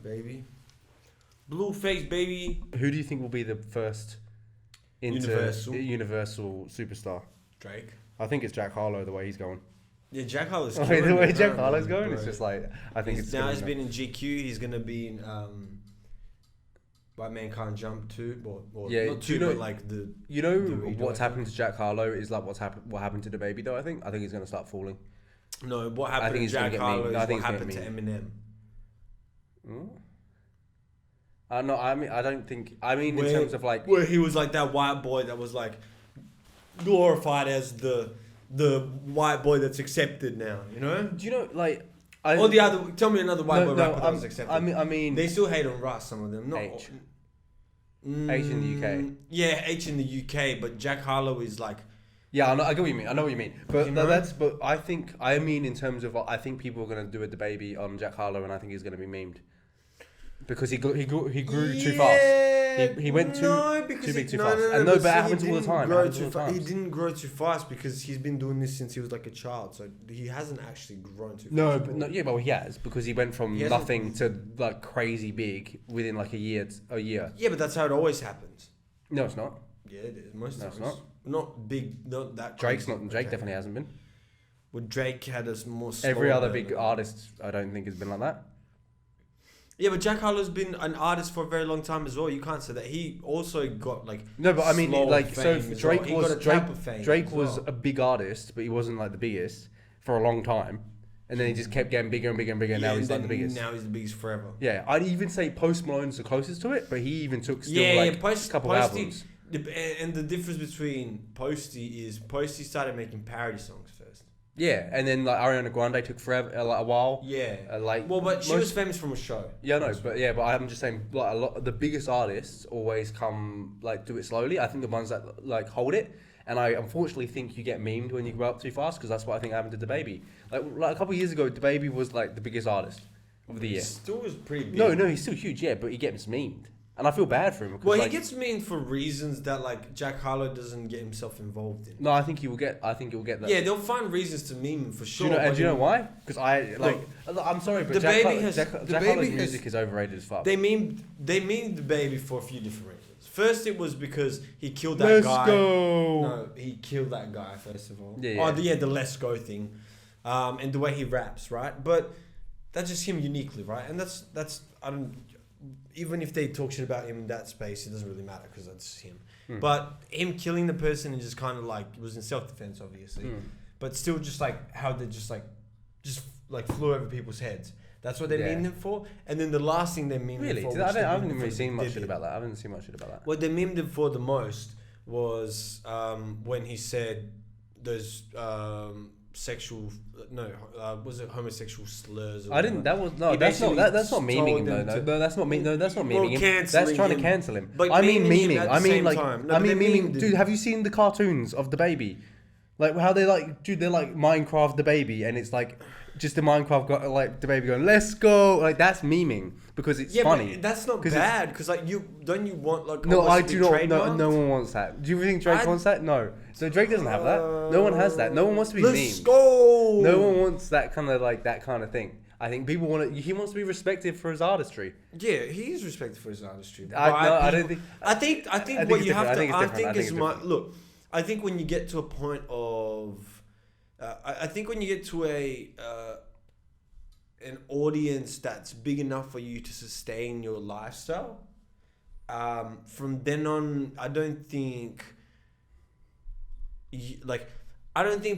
baby. Blueface, baby. Who do you think will be the first Universal superstar? Drake. I think it's Jack Harlow, the way he's going. Yeah, Jack Harlow's The way Jack Harlow's going, it's just like, I think it's now he's been in GQ, he's going to be in White Man Can't Jump 2, or yeah, not 2, but like the... You know what's happened to Jack Harlow is like what happened to the baby though, I think he's going to start falling. No, what happened to Jack Harlow is what happened to Eminem. No, I don't think... in terms of like... Where he was like that white boy that was like glorified as the white boy that's accepted now, you know? Do you know, like... tell me another white boy rapper that was accepted. I mean... They still hate on Russ, some of them. Not H. H in the UK. Yeah, H in the UK, but Jack Harlow is like... Yeah, I get what you mean. I know what you mean. But But I mean in terms of... I think people are going to do a DaBaby on Jack Harlow, and I think he's going to be memed. Because he grew too fast. He went too big too fast. And but it happens all the time. He didn't grow too fast because he's been doing this since he was like a child. So he hasn't actually grown too fast. But he has, because he went from nothing to like crazy big within like a year. Yeah, but that's how it always happens. No, it's not. Yeah, it is. Most times. It's not. Not big, not that Drake's crazy. not. Drake definitely hasn't been. Well, Drake had a more... Every other big artist, I don't think, has been like that. Yeah, but Jack Harlow's been an artist for a very long time as well. You can't say that. He also got like... No, but I mean, like, so Drake well. was a big artist, but he wasn't like the biggest for a long time. And then he just kept getting bigger and bigger and bigger, and now he's like the biggest. Now he's the biggest forever. Yeah, I'd even say Post Malone's the closest to it, but he even took a couple of albums. And the difference between Posty started making parody songs first. Yeah, and then like Ariana Grande took forever, like a while. Yeah, but she was famous from a show. Yeah, no, but I'm just saying, like a lot, the biggest artists always come like do it slowly. I think the ones that like hold it, and I unfortunately think you get memed when you grow up too fast, because that's what I think happened to DaBaby. Like a couple of years ago, DaBaby was like the biggest artist of the year. He still was pretty big. No, he's still huge, yeah, but he gets memed. And I feel bad for him. Well, he gets memed for reasons that like Jack Harlow doesn't get himself involved in. No, I think he will get that. Yeah, they'll find reasons to meme him for sure. Do you know why? Because I'm sorry, but Jack Harlow's music is overrated as fuck. They memed DaBaby for a few different reasons. First, it was because he killed that guy. Let's go. No, he killed that guy first of all. Yeah. The Let's Go thing, and the way he raps, right? But that's just him uniquely, right? And that's I don't. Even if they talk shit about him in that space, it doesn't really matter because that's him. But him killing the person and just kind of like, it was in self-defense, obviously. But still just like how they just flew over people's heads. That's what they memed him for. And then the last thing they memed him for... I haven't really seen much shit about that. I haven't seen much shit about that. What they memed him for the most was when he said those... was it homosexual slurs? I didn't. That's not memeing him though. No, that's not memeing him. That's trying to cancel him. But I mean memeing. I mean memeing. Dude, have you seen the cartoons of DaBaby? Like how they're like Minecraft DaBaby, and it's like just the Minecraft got like DaBaby going, "Let's go!" Like that's memeing because it's funny. But that's not bad because like you want like no, I do not. No one wants that. Do you think Drake wants that? No. So Drake doesn't have that. No one has that. No one wants to be memed. Let's go. No one wants that kind of thing. I think people he wants to be respected for his artistry. Yeah, he is respected for his artistry. I don't think. I think what you have to. Look, I think when you get to a point of, I think when you get to an audience that's big enough for you to sustain your lifestyle, from then on, I don't think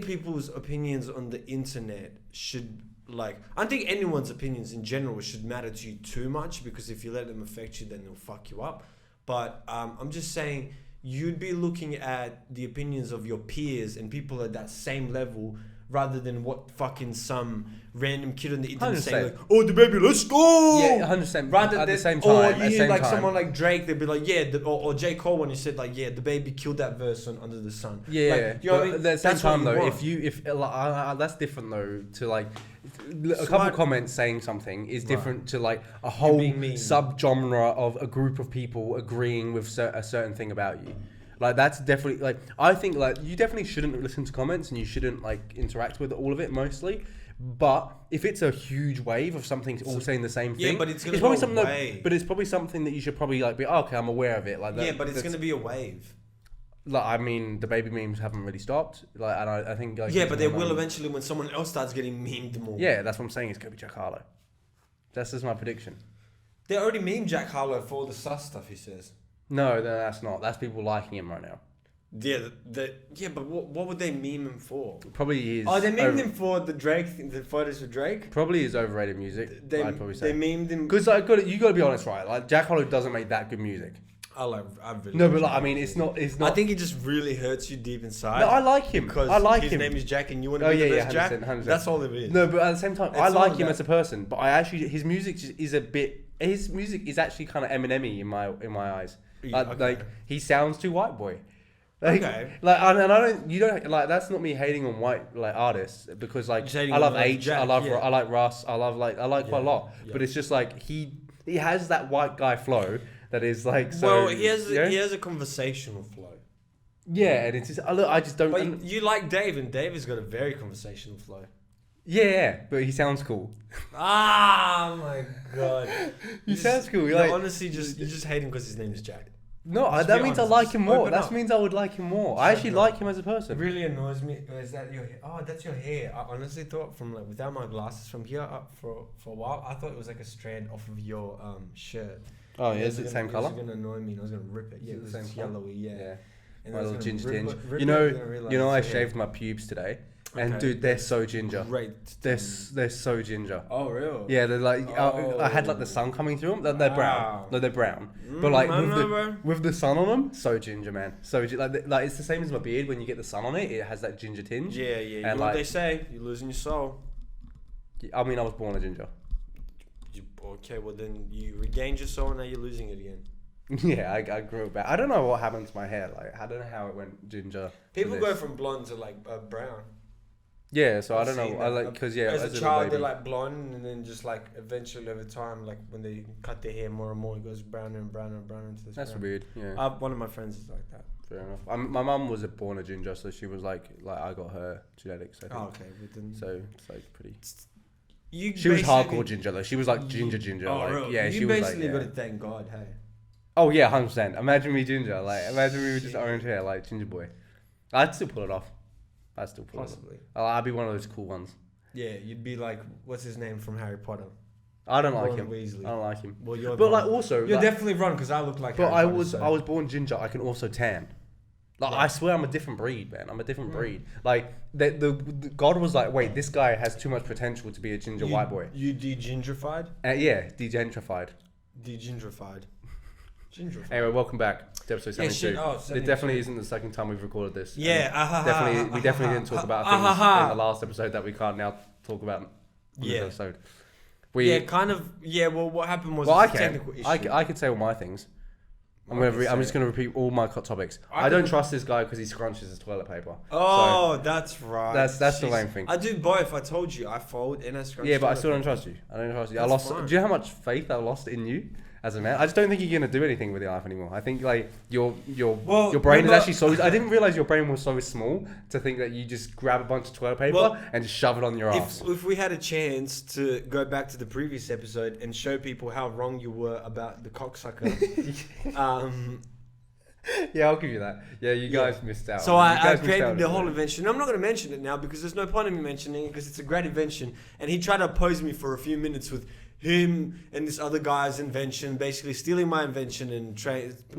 people's opinions on the internet should I don't think anyone's opinions in general should matter to you too much, because if you let them affect you, then they'll fuck you up. But I'm just saying, you'd be looking at the opinions of your peers and people at that same level, rather than what fucking some random kid on the internet saying like, "Oh, DaBaby, let's go!" Yeah, 100%. Rather at the same time, or you hear like someone like Drake, they'd be like, "Yeah," or J. Cole when he said like, "Yeah, DaBaby killed that verse on Under the Sun." Yeah, like, you know what I mean? At the same time though, if that's different though to like a couple of comments saying something is different to like a whole sub-genre of a group of people agreeing with a certain thing about you. Like that's definitely like I think like you definitely shouldn't listen to comments and you shouldn't like interact with all of it mostly. But if it's a huge wave of something all saying the same thing, but it's probably something. But it's probably something that you should probably like be okay. I'm aware of it. Like that, yeah, but it's gonna be a wave. Like I mean, the baby memes haven't really stopped. Like, and I think like yeah, but they will eventually when someone else starts getting memed more. Yeah, that's what I'm saying. It's gonna be Jack Harlow. That's just my prediction. They already memed Jack Harlow for all the sus stuff he says. No, that's not. That's people liking him right now. Yeah, but what would they meme him for? Probably his. Oh, they memed him for the Drake, the photos of Drake. Probably his overrated music. I'd probably say they memed him because like, you got to be honest, right? Like Jack Harlow doesn't make that good music. I really no, but like I mean, it's not. I think he just really hurts you deep inside. No, I like him because I like his him. name is Jack, and you want to be the best 100%, Jack. 100%. That's all it is. No, but at the same time, It's I like all him that. as a person. But I actually, his music is a bit. His music is actually kind of Eminem-y in my eyes. Like he sounds too white boy. Like, okay. Like and I don't. You don't like. That's not me hating on white like artists because like I love H. Jack, I like Russ. I like quite a lot. Yeah. But it's just like he has that white guy flow that is like so. Well, he has a conversational flow. Yeah, and it's just I just don't. But you like Dave, and Dave has got a very conversational flow. Yeah, but he sounds cool. Ah, my god. He sounds cool. You Like, honestly, you just hate him because his name is Jack. no, Just that be means honest. I like him more. Open That up. means I would like him more. Just I actually open up. like him as a It person. really annoys me. Is that your hair? Oh, that's your hair. I honestly thought from like without my glasses from here up for a while, I thought it was like a strand off of your shirt. Oh, yeah, It is was it the same gonna- color? It was gonna annoy me, and I was gonna rip it. Yeah, Is it it was the same colour? yellowy. Yeah. And My I was little gonna ginger rip tinge. it- rip You it, know, and then realised you know, I it's your hair. shaved my pubes today, and Okay. dude, they're so ginger. Great. They're so ginger. Oh, real? Yeah, they're like I had like the sun coming through them. They're brown. Wow. No, they're brown. But like I know, bro. with the sun on them, so ginger, man. So like it's the same as my beard. When you get the sun on it, it has that ginger tinge. Yeah, yeah. You know And what like- they say? You're losing your soul. I mean, I was born a ginger. Okay, well then you regained your soul, and now you're losing it again. Yeah, I grew back. I don't know what happened to my hair. Like, I don't know how it went ginger. People to go this. from blonde to like brown. Yeah, so I I've don't seen know. I that. like because yeah, as a little child baby. they're like blonde, and then just like eventually over time, like when they cut their hair more and more, it goes browner and browner and browner into this. That's brown. weird. Yeah, One of my friends is like that. fair enough. My mum was born a ginger, so she was like I got her genetics. I think. Oh, okay, but then So it's like pretty. she was hardcore ginger though. She was like ginger. Oh, Like, really? yeah, you she was like. basically Yeah. got to thank God. Hey. Oh yeah, 100%. Imagine me ginger. Like imagine we were just orange hair, like ginger boy. I'd still pull it off. I'd still pull Possibly. it off. I'd be one of those cool ones. Yeah, you'd be like, what's his name from Harry Potter? I don't like Ron him. Weasley. I don't like him. Well, you're. But Ron. like also, you're like, definitely wrong because I look like. but Harry I Potter, was so- I was born ginger. I can also tan. Like Yeah. I swear I'm a different breed, man. I'm a different breed. Like the God was like, wait, this guy has too much potential to be a ginger white boy. You de-gingerified? Yeah, degentrified. De-gingerified. Gingerfied. Anyway, welcome back to episode 72. shit. Oh, it 72. definitely isn't the second time we've recorded this. Yeah. And we definitely didn't talk about things in the last episode that we can't now talk about in this Yeah. episode. Yeah, kind of. Yeah, well, what happened was Well, a I can. technical issue. I could say all my things. I'm Okay, I'm say just it. gonna repeat all my topics. I I don't can- trust this guy because he scrunches his toilet paper. Oh, that's right. That's the Jeez. main thing. I do both. I told you, I fold and I So, scrunch. yeah, but I toilet still don't paper. trust you. I don't trust you. I That's lost. fine. Do you know how much faith I lost in you as a man? I just don't think you're gonna do anything with your life anymore. I think like your Well, brain is remember- actually so. I didn't realize your brain was so small to think that you just grab a bunch of toilet paper Well, and just shove it on your ass. If we had a chance to go back to the previous episode and show people how wrong you were about the cocksucker, Yeah, I'll give you that. Yeah, you guys missed out. So You I guys missed created out the on whole it. invention. I'm not going to mention it now because there's no point in me mentioning it because it's a great invention. And he tried to oppose me for a few minutes with him and this other guy's invention, basically stealing my invention and No,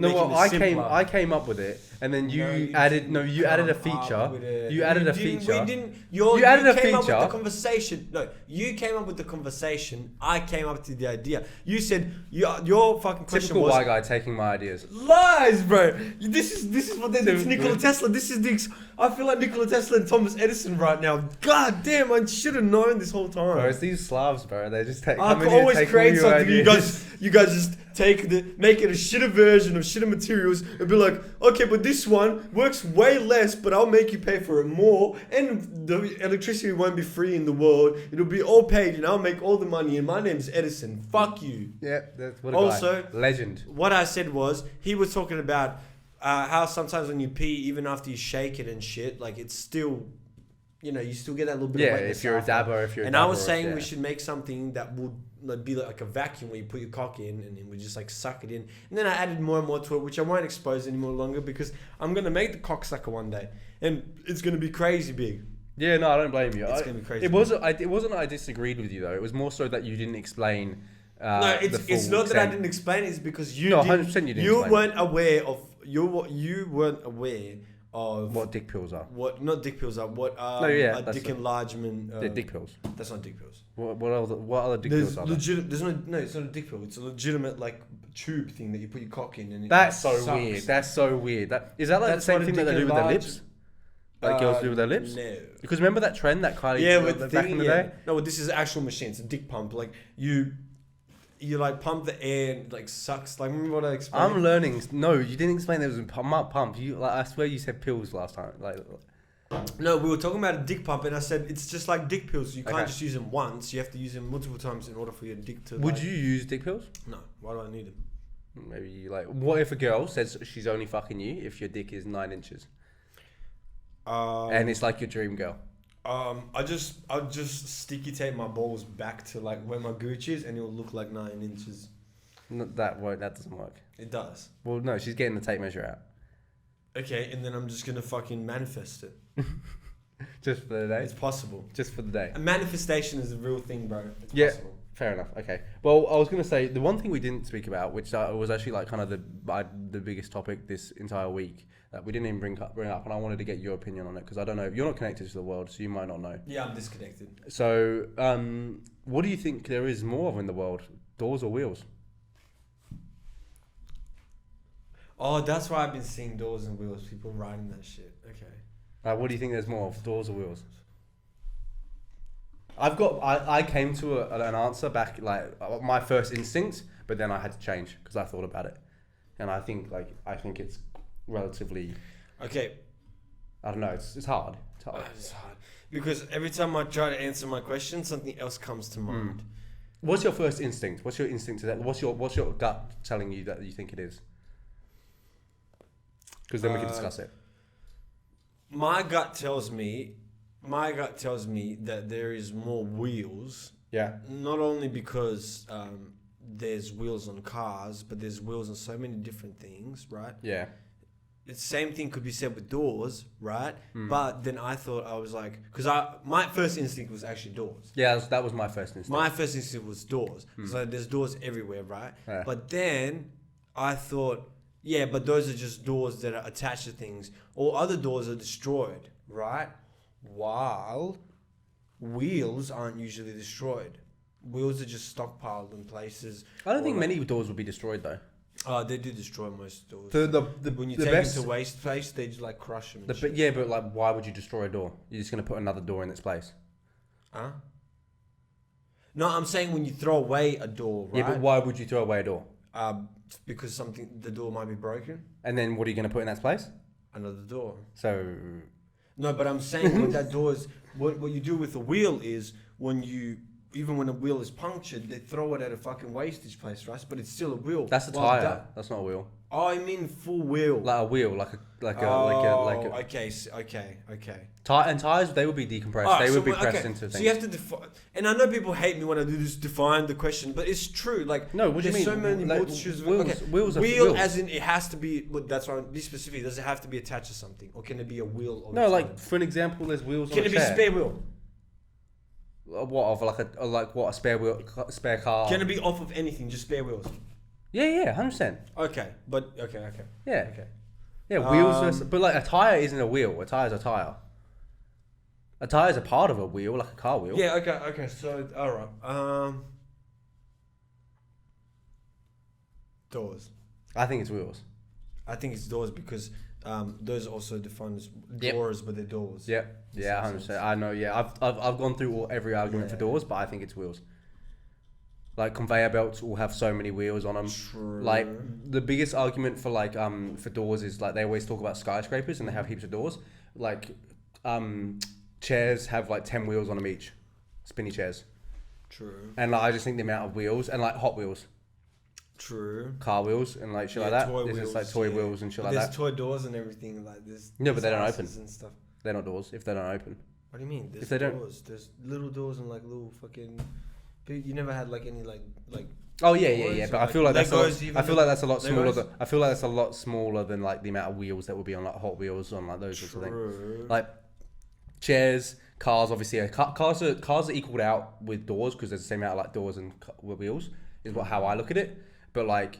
making well, it simpler. I came up with it, and then you No, added didn't you added a come up feature. with it. You added a didn't- feature. We didn't. You added a came up with feature. the conversation. No, you came up with the conversation. I came up with the idea. You said your fucking question Typical was white guy taking my ideas. lies, bro. This is what they do. It's Nikola Tesla. This is the. I feel like Nikola Tesla and Thomas Edison right now. God damn, I should have known this whole time. Bro, it's these Slavs, bro. They just take. I come in could here, always take all create your something. ideas. You guys just make it a shitter version of shitter materials and be like, okay, but this one works way less, but I'll make you pay for it more, and the electricity won't be free in the world. It'll be all paid, and I'll make all the money. And my name's Edison. Fuck you. Yeah, that's what a Also, guy. Legend. What I said was he was talking about how sometimes when you pee, even after you shake it and shit, like it's still, you still get that little bit of wetness if you're after. a dabber, if you're And a dabber. I was saying we should make something that would be like a vacuum where you put your cock in and then we just like suck it in. And then I added more and more to it, which I won't expose anymore longer because I'm going to make the cocksucker one day. And it's going to be crazy big. Yeah, no, I don't blame you. It's going to be crazy. It wasn't that I disagreed with you though. It was more so that you didn't explain. No, it's not that I didn't explain it. It's because you 100% you didn't. You weren't aware of you weren't aware of what dick pills are. What not dick pills are? What a dick enlargement? They're dick pills. That's not dick pills. What other dick pills are there? There's no, it's not a dick pill. It's a legitimate like tube thing that you put your cock in. And That's so weird. That's so weird. Is that like the same thing that they do with their lips? Like girls do with their lips? No. Because remember that trend that Kylie with back in the day? No, well, this is an actual machine. It's a dick pump. Like you like pump the air and like sucks. Like remember what I explained? I'm learning. No, you didn't explain there was a pump. I swear you said pills last time. Like. No, we were talking about a dick pump, and I said it's just like dick pills. You can't Okay. just use them once. You have to use them multiple times in order for your dick to. Would you use dick pills? No. Why do I need them? Maybe what if a girl says she's only fucking you if your dick is 9 inches? And it's like your dream girl. I'll just sticky tape my balls back to like where my gooch is, and it'll look like 9 inches. That doesn't work. It does. Well, no, she's getting the tape measure out. Okay, and then I'm just gonna fucking manifest it. Just for the day. It's possible. Just for the day. A manifestation is a real thing, bro. It's Yeah. possible. Fair enough. Okay. Well, I was gonna say the one thing we didn't speak about, which was actually like kind of the biggest topic this entire week that we didn't even bring up, and I wanted to get your opinion on it because I don't know. You're not connected to the world, so you might not know. Yeah, I'm disconnected. So, what do you think there is more of in the world, doors or wheels? Oh, that's why I've been seeing doors and wheels. People riding that shit. Okay. What do you think there's more of, doors or wheels? I came to an answer back, like my first instinct, but then I had to change because I thought about it, and I think it's relatively. Okay. I don't know. It's hard. It's hard. It's hard because every time I try to answer my question, something else comes to mind. What's your first instinct? What's your instinct to that? What's your gut telling you that you think it is? Because then we can discuss it. My gut tells me that there is more wheels. Yeah. Not only because there's wheels on cars, but there's wheels on so many different things, right? Yeah. The same thing could be said with doors, right? But then I thought, I was like, because my first instinct was actually doors. Yeah, that was my first instinct. My first instinct was doors. So there's doors everywhere, right? Yeah. But then I thought, yeah, but those are just doors that are attached to things. All other doors are destroyed, right? While wheels aren't usually destroyed. Wheels are just stockpiled in places. I don't think many doors would be destroyed though. They do destroy most doors. When you the take best, them to waste place, they just like crush them. but yeah, but like, why would you destroy a door? You're just gonna put another door in its place. Huh? No, I'm saying when you throw away a door, right? Yeah, but why would you throw away a door? Because the door might be broken. And then what are you gonna put in that place? Another door. So. No, but I'm saying what that door is, what you do with a wheel is even when a wheel is punctured, they throw it at a fucking wastage place, right? But it's still a wheel. That's a tire. That's not a wheel. Oh, I mean full wheel. Like a wheel, like a. Okay. And tires, they would be decompressed. Right, they would be pressed into things. So you have to define. And I know people hate me when I do this, define the question, but it's true. Like, no, what do you mean? So many like, multitudes. Wheels are wheel, wheels. as in it has to be. That's why be specific. Does it have to be attached to something, or can it be a wheel? No, like for an example, there's wheels. Can on it a be chair. spare wheel? What of a spare car? Can it be off of anything? Just spare wheels. Yeah, 100%. Okay. Yeah. Okay. Yeah, wheels. But like a tire isn't a wheel. A tire's a tire. A tire is a part of a wheel, like a car wheel. Yeah. Okay. So all right. Doors. I think it's wheels. I think it's doors because those are also defined as Yep. doors, but they're doors. Yeah, 100%. I know. Yeah, I've gone through every argument for doors, but I think it's wheels. Like conveyor belts will have so many wheels on them. True. Like the biggest argument for for doors is like they always talk about skyscrapers and they have heaps of doors. Like chairs have like 10 wheels on them each, spinny chairs. True. And like, I just think the amount of wheels and like Hot Wheels. True. car wheels and like shit like that. Toy There's wheels, just like toy wheels and shit like there's that. toy doors and everything. Like there's. No, but they don't houses open. and stuff. They're not doors if they don't open. What do you mean? There's If they don't- doors. There's little doors and like little fucking. But you never had like any like. Oh yeah. Toys But or, I feel like like, that's a lot, Legos even, I feel like that's a lot Legos? smaller. I feel like that's a lot smaller than like the amount of wheels that would be on like Hot Wheels on like those sorts of things. True. Like chairs, cars. Obviously, cars are equaled out with doors because there's the same amount of like doors and wheels. Is how I look at it. But like,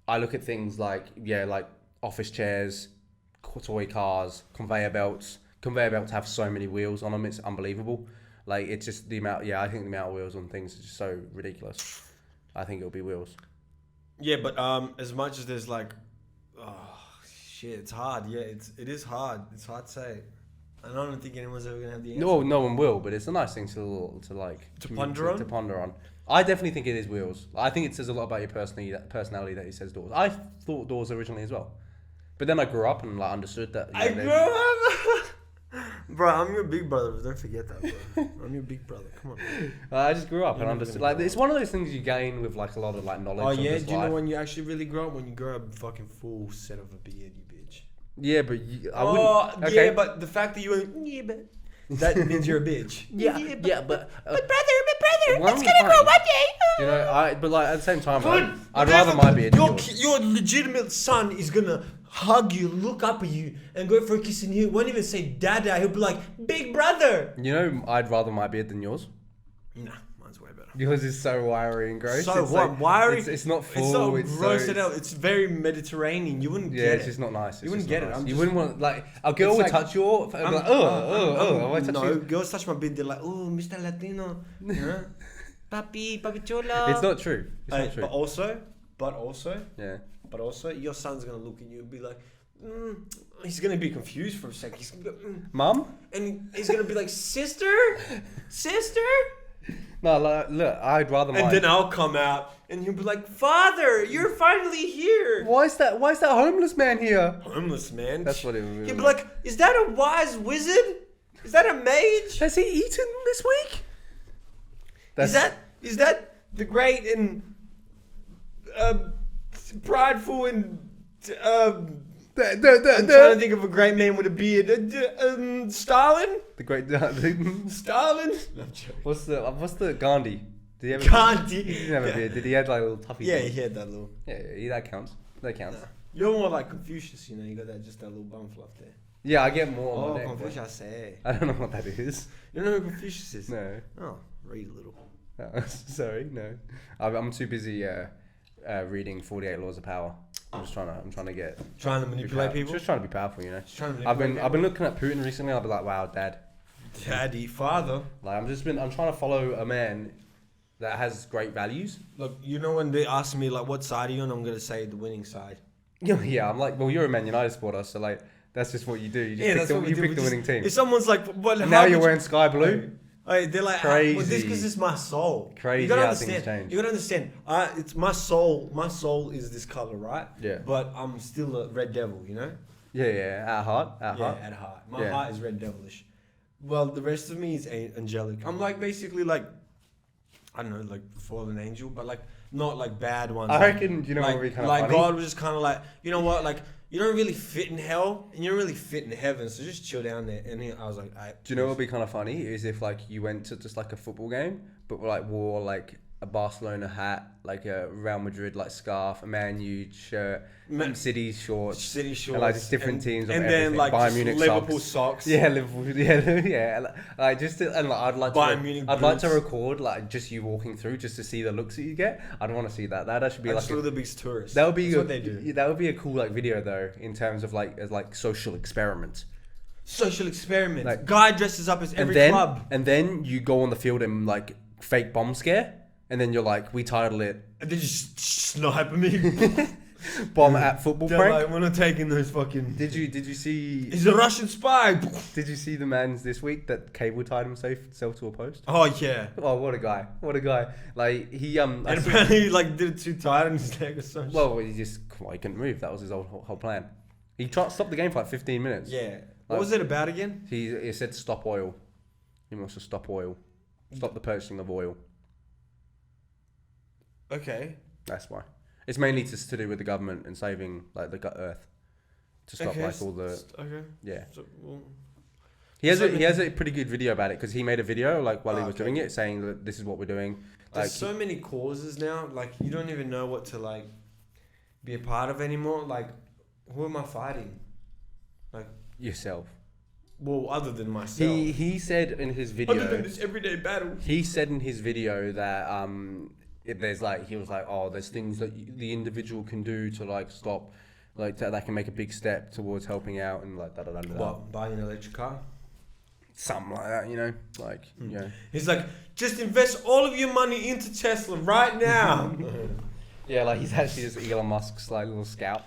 I look at things like like office chairs, toy cars, conveyor belts. Conveyor belts have so many wheels on them; it's unbelievable. Like it's just the amount. Yeah, I think the amount of wheels on things is just so ridiculous. I think it'll be wheels. Yeah, but as much as there's like, oh shit, it's hard. Yeah, it is hard. It's hard to say. I don't think anyone's ever gonna have the answer. No one will. But it's a nice thing to ponder on. To ponder on. I definitely think it is wheels. I think it says a lot about your personality that he says doors. I thought doors originally as well, but then I grew up and like understood that. I grew up. Bro, I'm your big brother. Don't forget that, bro. I'm your big brother. Come on. I just grew up and You're understood. gonna Like grow it's one of those things you gain with like a lot of like knowledge. Oh of yeah, this do you life. know when you actually really grow up? When you grow up, fucking full set of a beard, you bitch. Yeah, but I wouldn't. Okay. Yeah, but the fact that you went, yeah, but that means you're a bitch. but brother, Why it's don't we gonna grow find- one day. You know, but like at the same time, But I'd rather my beard. than yours. Your legitimate son is gonna hug you, look up at you, and go for a kiss, and he won't even say dada. He'll be like, big brother. You know, I'd rather my beard than yours. Nah, mine's way better. Yours is so wiry and gross. So It's what? like- Wiry? It's not full. It's not It's gross so, at all. It's very Mediterranean. You wouldn't Yeah, get it's it. just not nice. You wouldn't get it. I'm You just- wouldn't want like a girl It's would like- touch your. And be like, oh, I touch no, you. girls touch my beard. They're like, oh, Mr. Latino. Yeah. Papi chulo. It's not true. It's Hey, not true. but also, Yeah. your son's gonna look at you and be like, he's gonna be confused for a second. He's gonna go, Mum? and he's gonna be like, sister. No, like, look, I'd rather And my. then I'll come out and he'll be like, father, you're finally here. Why is that homeless man here? Homeless man. That's what it would be. He'll be like, is that a wise wizard? Is that a mage? Has he eaten this week? Is that the great and prideful and I'm trying to think of a great man with a beard. Stalin? The great. Stalin? No, I'm joking. What's the Gandhi? Did he ever? Gandhi. He didn't have a beard. Did he have like a little tuffy? Yeah, thing? he had that little. Yeah, that counts. That counts. Nah. You're more like Confucius, you know. You got that little bum fluff there. Yeah, I get more on Oh, my neck. Confucius. Eh. I don't know what that is. You don't know who Confucius is? No. Oh, read a little. Oh, sorry, no. I'm too busy reading 48 Laws of Power. I'm trying to get. Trying to manipulate people. Just trying to be powerful, you know. Just trying to I've manipulate been looking at Putin recently. I'll be like, wow, Dad. Daddy, father. Like I'm trying to follow a man that has great values. Look, you know when they ask me like, what side are you on? I'm gonna say the winning side. Yeah, I'm like, well, you're a Man United supporter, so like that's just what you do. You just That's what we do. pick We the just- winning team. If someone's like, what? And now you're wearing sky blue. They're like, Crazy. well, this because it's my soul. Crazy You gotta how things understand. change. You gotta understand. It's my soul. My soul is this color, right? Yeah. But I'm still a red devil, you know. Yeah. At heart. At heart. My Yeah. heart is red devilish. Well, the rest of me is angelic. I'm like basically like, I don't know, like fallen angel, but like not like bad ones. I reckon, you know like, what would be kind of like funny? God was just kind of like, you know what, like you don't really fit in hell and you don't really fit in heaven, so just chill down there. And I was like, Do you know what would be kind of funny is if like you went to just like a football game, but like wore like a Barcelona hat, like a Real Madrid like scarf, a Man U shirt, City shorts, City shorts, and like just different teams of and everything. then like Bayern just Munich Liverpool socks. Yeah, Liverpool. Yeah. Like just to, and like I'd like Bayern to. Munich I'd like to boots. record like just you walking through just to see the looks that you get. I'd want to see that. That should be I like just look at the biggest tourists. that would be That's a, what they do. That would be a cool like video though in terms of like as like social experiment. Social experiment. Like- Guy dresses up as every and then club. and then you go on the field and like fake bomb scare. And then you're like, we title it And they just snipe me. "Bomb at Football They're Prank." like, we're not taking those fucking. Did you see? He's a Russian spy. Did you see the man's this week that cable tied himself to a post? Oh yeah. Oh, what a guy! What a guy! Like he And apparently, he like did it too tight on his leg or something. well, he couldn't move. That was his whole plan. He tried to stop the game for like 15 minutes. Yeah. What Like- was it about again? He said stop oil. He wants to stop oil. Stop the purchasing of oil. Okay. That's why. It's mainly just to do with the government and saving like the Earth to stop like all the yeah. So, well, He has a pretty good video about it because he made a video like while he was doing it saying that this is what we're doing. There's so many causes now. Like you don't even know what to like be a part of anymore. Like who am I fighting? Like yourself. Well, other than myself. He said in his video. Other than this everyday battle. He said in his video that there's like he was like, oh, there's things that the individual can do to like stop, like that can make a big step towards helping out and like da da da da. What, buying an electric car? Something like that, you know, like you know. He's like, just invest all of your money into Tesla right now. Yeah, like he's actually just Elon Musk's like little scout,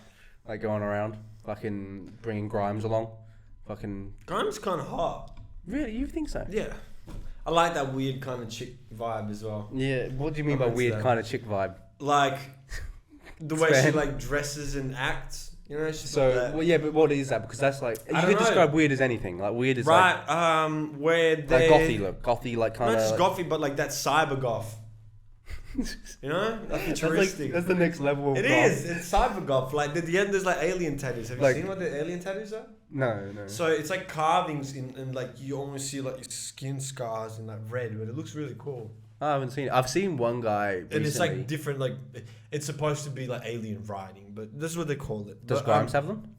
like going around, fucking bringing Grimes along, fucking. Grimes kind of hot. Really, you think so? Yeah, I like that weird kind of chick vibe as well. Yeah, what do you mean by weird kind of chick vibe? Like the way she like dresses and acts. You know, so like well, yeah, but what is that? Because that's like you don't could know. describe weird as anything. Like weird is right. like Where they like gothy look, gothy like kind of not just gothy, but like that cyber goth. You know, like futuristic. That's the next level of It goth. is. It's cyber goth. Like at the end, there's like alien tattoos. Have you Like- seen what the alien tattoos are? No. So it's like carvings in like you almost see like your skin scars in like red, but it looks really cool. I haven't seen it. I've seen one guy recently. And it's like different. Like it's supposed to be like alien writing, but this is what they call it. Does But, Grimes have them?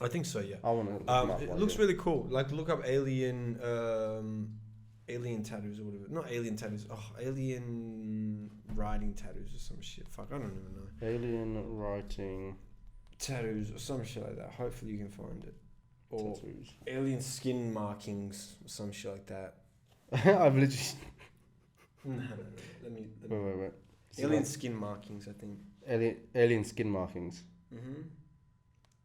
I think so. Yeah. I want to look them up. It looks really cool. Like look up alien tattoos or whatever. Not alien tattoos. Oh, alien writing tattoos or some shit. Fuck, I don't even know. Alien writing Tattoos or some shit like that. Hopefully you can find it. Or tattoos. alien skin markings or some shit like that. I've literally. No. Let me. Wait. Alien skin markings, I think. Alien skin markings.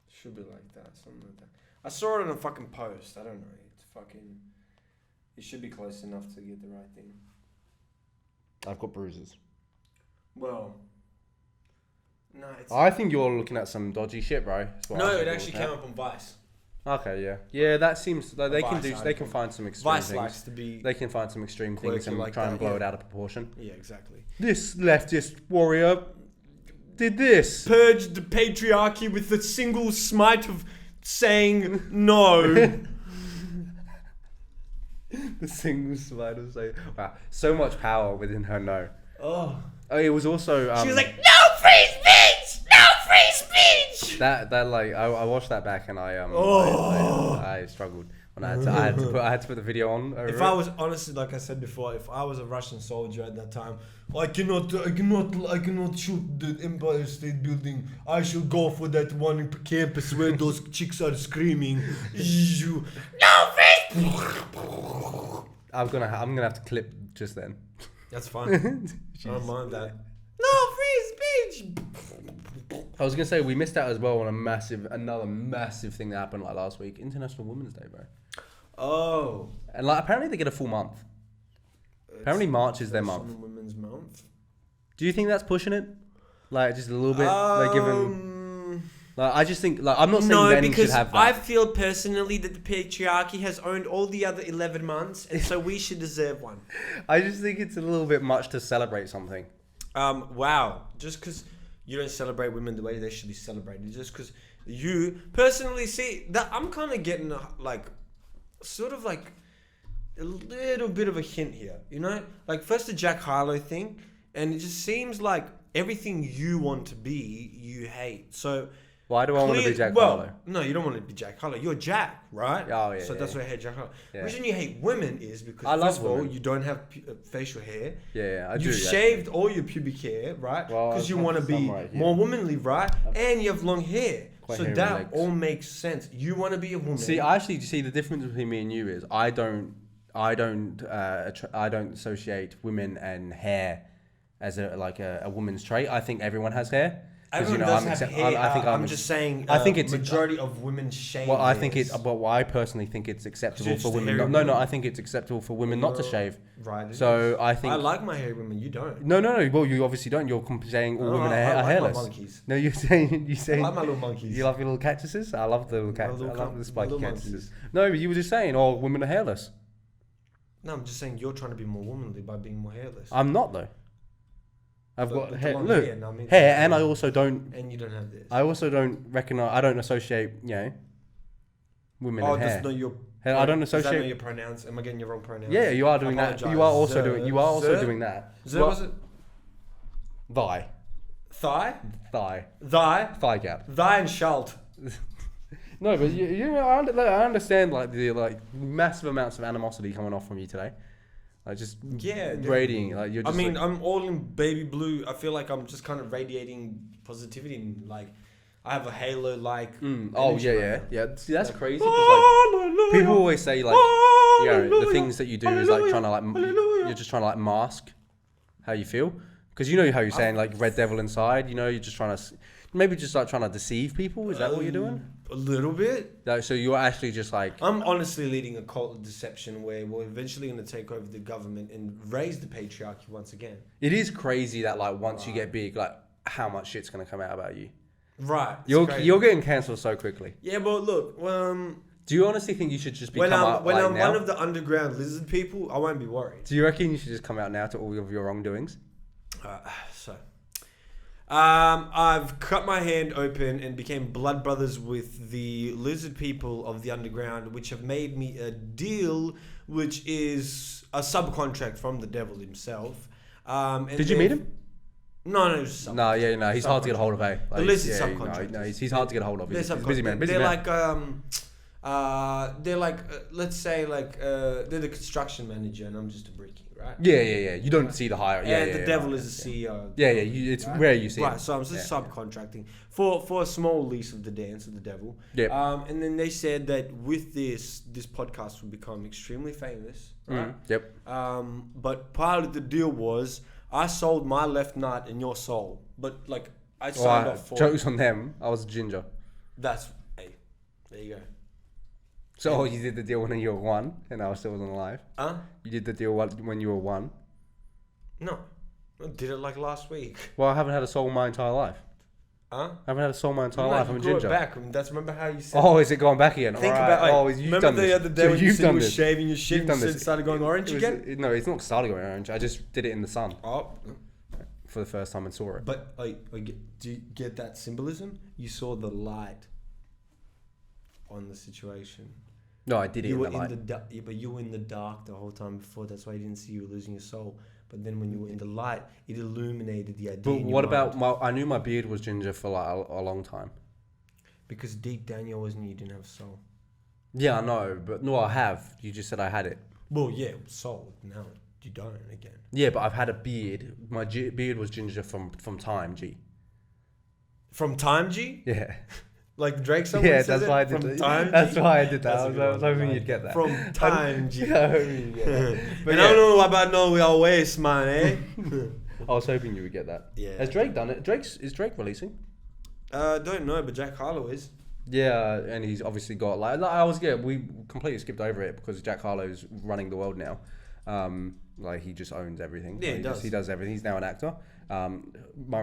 Should be like that, something like that. I saw it on a fucking post. I don't know. It's fucking. It should be close enough to get the right thing. I've got bruises. Well. No, it's. I think you're looking at some dodgy shit, bro. No, it actually came up on Vice. Okay, yeah. That seems like they can Vice do. They article. can find some extreme Vice things. likes to be. They can find some extreme things and like try and that, blow yeah. it out of proportion. Yeah, exactly. This leftist warrior did this. Purged the patriarchy with a single smite of saying no. The single slide of saying, wow, so much power within her no. Oh. It was also. She was like, no free speech! No free speech! That like I watched that back and I I struggled when I had to put the video on. If I was honestly, like I said before, if I was a Russian soldier at that time, I cannot shoot the Empire State Building. I should go for that one campus where those chicks are screaming. No free. I'm gonna have to clip just then. That's fine. I don't mind that. No free speech. I was gonna say we missed out as well on another massive thing that happened like last week, International Women's Day, bro. Oh. And like apparently they get a full month. Apparently March is their month. Women's Month. Do you think that's pushing it? Like just a little bit, like given. Like I just think, like I'm not saying men should have that. I feel personally that the patriarchy has owned all the other 11 months, and so we should deserve one. I just think it's a little bit much to celebrate something. Wow. Just because you don't celebrate women the way they should be celebrated, just because you personally see that I'm kind of getting like, sort of like a little bit of a hint here, you know? Like first the Jack Harlow thing, and it just seems like everything you want to be, you hate. So. Why do I want to be Jack Harlow? No, you don't want to be Jack Harlow. You're Jack, right? Oh, yeah. So that's why I hate Jack Harlow. Yeah. The reason you hate women is because, I love first of all, women. you don't have facial hair. Yeah, I do. You've shaved all your pubic hair, right? Well, Because you I've want to got be some right here. more womanly, right? And you have long hair. Quite So hairy that legs. all makes sense. You want to be a woman. See, I actually see the difference between me and you is I don't associate women and hair as a woman's trait. I think everyone has hair. Everyone does have hair. I'm just saying. I think it's majority of women shave. Well, I think it's. But I personally think it's acceptable It's for just women. hairy No, women. I think it's acceptable for women not to shave. Right. So I think. I like my hairy women. You don't. No. Well, you obviously don't. You're saying all women I are like hairless. my monkeys. No, you're saying. I like my little monkeys. You love your little cactuses? I love the little My cactuses. little I love the spiky little cactuses. monkeys. No, but you were just saying, oh, women are hairless. No, I'm just saying you're trying to be more womanly by being more hairless. I'm not though. I've But got the hair. long Look, hair, no, I mean, hair, and I also don't. And you don't have this. I also don't recognize. I don't associate. Women and hair. That's not your. Hair, I don't Is that not associate. your pronouns? Am I getting your wrong pronouns? Yeah, you are doing that. You are also doing. You are also doing that. Was it Thigh. thigh? Thigh. Thigh Gap. and shalt. No, but I understand the massive amounts of animosity coming off from you today. Like just radiating. Like you're just. I'm all in baby blue. I feel like I'm just kind of radiating positivity and like I have a halo like. Oh yeah. See, that's crazy. Like, people always say like the things that you do is like trying to you're just trying to like mask how you feel because you know how you're saying like Red Devil inside. You're just trying to maybe just like trying to deceive people. Is that what you're doing? A little bit. Like, so you're actually just like... I'm honestly leading a cult of deception where we're eventually going to take over the government and raise the patriarchy once again. It is crazy that like once you get big, like how much shit's going to come out about you. Right. You're getting cancelled so quickly. Yeah, but look, do you honestly think you should just when I'm now? one of the underground lizard people, I won't be worried. Do you reckon you should just come out now to all of your wrongdoings? I've cut my hand open and became blood brothers with the lizard people of the underground, which have made me a deal, which is a subcontract from the devil himself. Did you meet him? No, he's hard to get a hold of. The lizard subcontract. No, he's hard to get a hold of. He's a busy man. They're like let's say they're the construction manager and I'm just a brickie, right? Yeah. You don't see the hire. The devil is the CEO. It's rare you see. Right, so I'm just subcontracting for a small lease of the dance of the devil. Yeah. And then they said that with this podcast will become extremely famous, right? Yep. But part of the deal was I sold my left nut and your soul, but like I signed off for. Jokes on them. I was ginger. There you go. So you did the deal when you were 1 and I still wasn't alive? Huh? You did the deal when you were 1? No. I did it like last week. Well, I haven't had a soul my entire life. Huh? I haven't had a soul my entire life. I'm a ginger. It back. Remember how you said is it going back again? Think about you've remember done the this. other day when you said you were shaving your shit You've and done this. started going orange again? No, it's not started going orange. I just did it in the sun. Oh. For the first time and saw it. But do you get that symbolism? You saw the light on the situation. No, I did it you in were the light. But you were in the dark the whole time before. That's why you didn't see you were losing your soul. But then when you were in the light, it illuminated the idea. But what about I knew my beard was ginger for like a long time. Because deep down you always knew you didn't have a soul. Yeah, I know, but no, I have. You just said I had it. Well, yeah, soul. Now you don't again. Yeah, but I've had a beard. My beard was ginger from time, G. From time, G? Yeah. Like Drake song? Yeah, that's why I did that. That's why I did that. I was hoping you'd get that. From time, G. I hope you'd get that. But I don't know about no always, man, eh? I was hoping you would get that. Yeah. Has Drake done it? Is Drake releasing? Don't know, but Jack Harlow is. Yeah, and he's obviously got we completely skipped over it because Jack Harlow's running the world now. He just owns everything. Yeah, he does everything. He's now an actor. My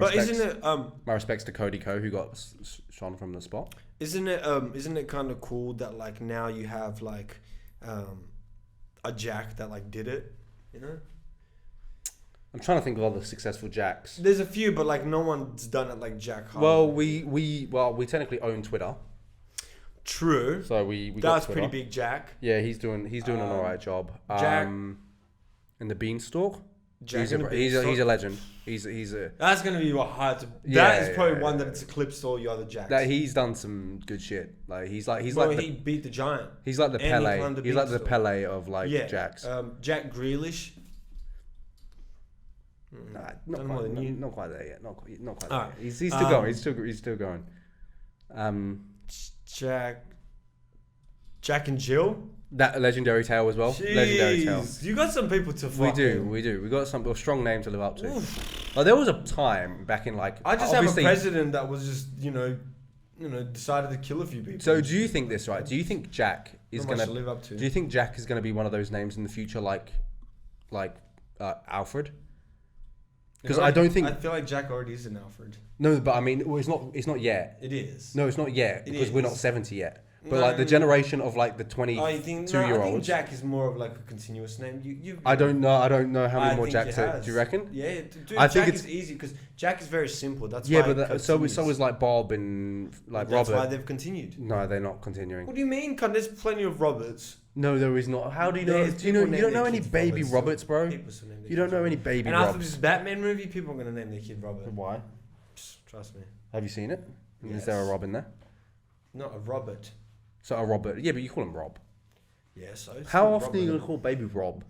respects to Cody Ko who got shone from the spot. Isn't it kind of cool that like now you have like a Jack that like did it, you know? I'm trying to think of other successful Jacks. There's a few, but like no one's done it like Jack Harlow. Well, we technically own Twitter. True. So we that's pretty big, Jack. Yeah, he's doing an alright job. Jack in the Beanstalk. Jack He's a legend. He's a. That's gonna be hard to. That is probably one that's eclipsed all your other Jacks. That he's done some good shit. Like he beat the Giant. He's like the Pele. He's like the Pele of Jacks. Jack Grealish. Nah, not quite there yet. Not quite there. Right. He's still going. He's still going. Jack and Jill. That legendary tale as well. Jeez, legendary tale. You got some people to fuck. We do. We got some strong name to live up to. Like there was a time back in like. I just have a president that was just decided to kill a few people. So do you think this right? Do you think Jack is gonna live up to? Do you think Jack is gonna be one of those names in the future like Alfred? Because I don't think. I feel like Jack already is an Alfred. No, but I mean, it's not yet. It is. No, it's not yet because we're not 70 yet. But like the generation of like the 22-year-olds. I think Jack is more of like a continuous name. I don't know how many more think Jacks he are. has. Do you reckon? Yeah, dude, I Jack think is easy because Jack is very simple. That's Yeah, why but so is like Bob and like that's Robert. why they've continued. No, they're not continuing. What do you mean? There's plenty of Roberts. No, there is not. How do you know? There's You people don't name know their any kids baby Roberts, bro. People still name their You don't kids know Robert. any baby And after Robs. this Batman movie, people are gonna name their kid Robert. Why? Trust me. Have you seen it? Yes. Is there a Rob in there? Not a Robert. So a Robert. Yeah, but you call him Rob. Yeah, so it's How still often are you Robert. gonna call baby Rob?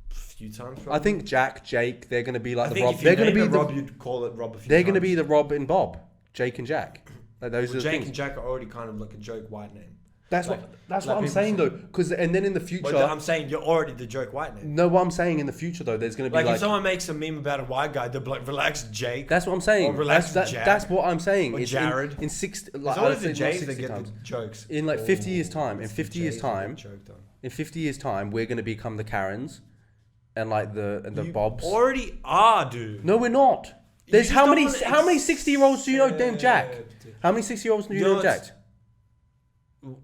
Few times. Probably. I think Jack, Jake, they're gonna be like I the think Rob. if They're you gonna be named a the. Rob, you'd call it Rob a few They're times. gonna be the Rob and Bob, Jake and Jack. Like those Well, are the Jake things. and Jack are already kind of like a joke white name. That's like- what like I'm people saying say. though. Because and then in the future, But I'm saying you're already the joke white name. no, what I'm saying in the future though, there's gonna be Like, like. if someone makes a meme about a white guy, they'll be like, "Relax, Jake." That's what I'm saying. Or relax, Jack. That's what I'm saying. Or It's Jared. in 60, There's like always I'd the say not J's that 60 get times. the jokes. In like 50 years' Oh, time, in it's the 50 years' J's that get time, joked on. in 50 years' time, we're gonna become the Karens, and like the You Bobs. already are, dude. No, we're not. There's just how don't many wanna 60-year-olds do you know named Jack? accept it. How many 60-year-olds do you You know know, Jack?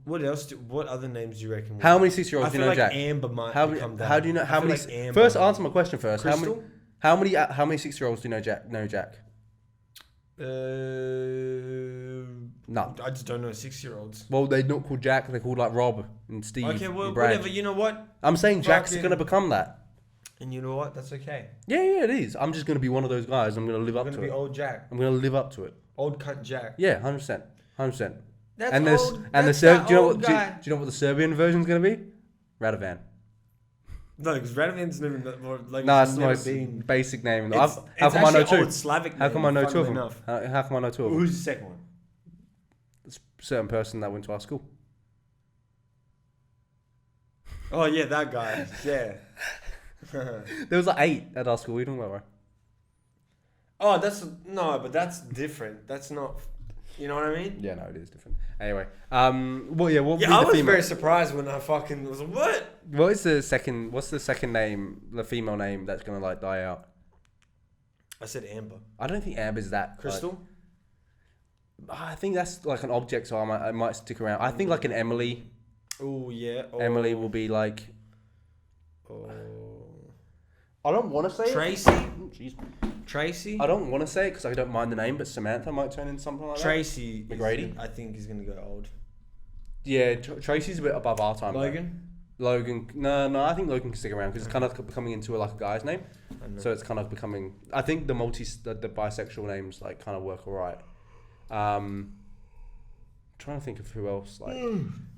What else? What other names do you reckon? How many 60-year-olds I do you feel know like Jack? Amber might How become that. how do you know I how feel many? like Amber. First, answer my question first. Crystal? How many 60-year-olds do you know Jack? No. I just don't know 6-year-olds. Well, they're not called Jack. They're called like Rob and Steve. Okay, well, and Brad. whatever. You know what? I'm saying Jack's Fucking- gonna become that. And you know what? That's okay. Yeah, it is. I'm just gonna be one of those guys. I'm gonna live I'm up gonna to be it. old Jack, I'm gonna live up to it. old cunt Jack. Yeah, 100%, 100%. That's And there's old. and the that's Serb. that Do you know old what? Do you guy. know what the Serbian version's gonna be? Radovan. No, because Radovan's never like. No, it's the never most been. basic name. It's, How it's come I know actually two? old Slavic How come I name, know two of them? funnily enough. How come I know two of them? Who's the second one? It's a certain person that went to our school. Oh yeah, that guy. Yeah. There was like 8 at our school. We don't know. Oh, but that's different. That's not. You know what I mean? Yeah, no, it is different. Anyway, well, yeah, what would Yeah, be I the was female? very surprised when I fucking was like, what? What's the second name, the female name that's gonna like die out? I said Amber. I don't think Amber's that. Crystal? I think that's like an object, so I might stick around. I think like an Emily. Oh yeah. Oh. Emily will be like. Oh. I don't want to say Tracy? Jeez. Tracy? I don't want to say it because I don't mind the name, but Samantha might turn into something like Tracy. McGrady? I think he's gonna go old. that. Yeah, Tracy's a bit above our time. Logan? Though. Logan. No, I think Logan can stick around because it's kind of becoming into like a guy's name. I know. So it's kind of becoming. I think the the bisexual names like kind of work alright. Trying to think of who else. Like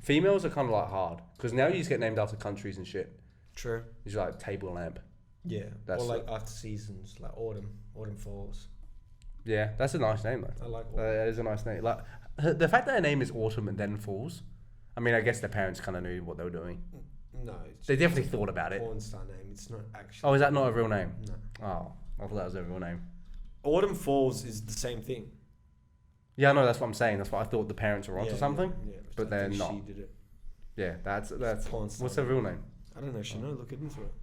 females are kind of like hard because now you just get named after countries and shit. True. It's like table lamp. Yeah. That's or like after seasons, like autumn falls. Yeah, that's a nice name though. I like autumn. That is a nice name. Like the fact that her name is Autumn and then Falls. I mean, I guess their parents kind of knew what they were doing. No. It's They definitely thought about a it. porn star name. It's not actually. Oh, is that not a real name? No. Oh, I thought that was a real name. Autumn falls is the same thing. Yeah, no, that's what I'm saying. That's what I thought the parents were onto Yeah, something. Yeah, but I they're think not. She did it. Yeah, that's Porn star what's her real name? I don't know. Should know. Look into it.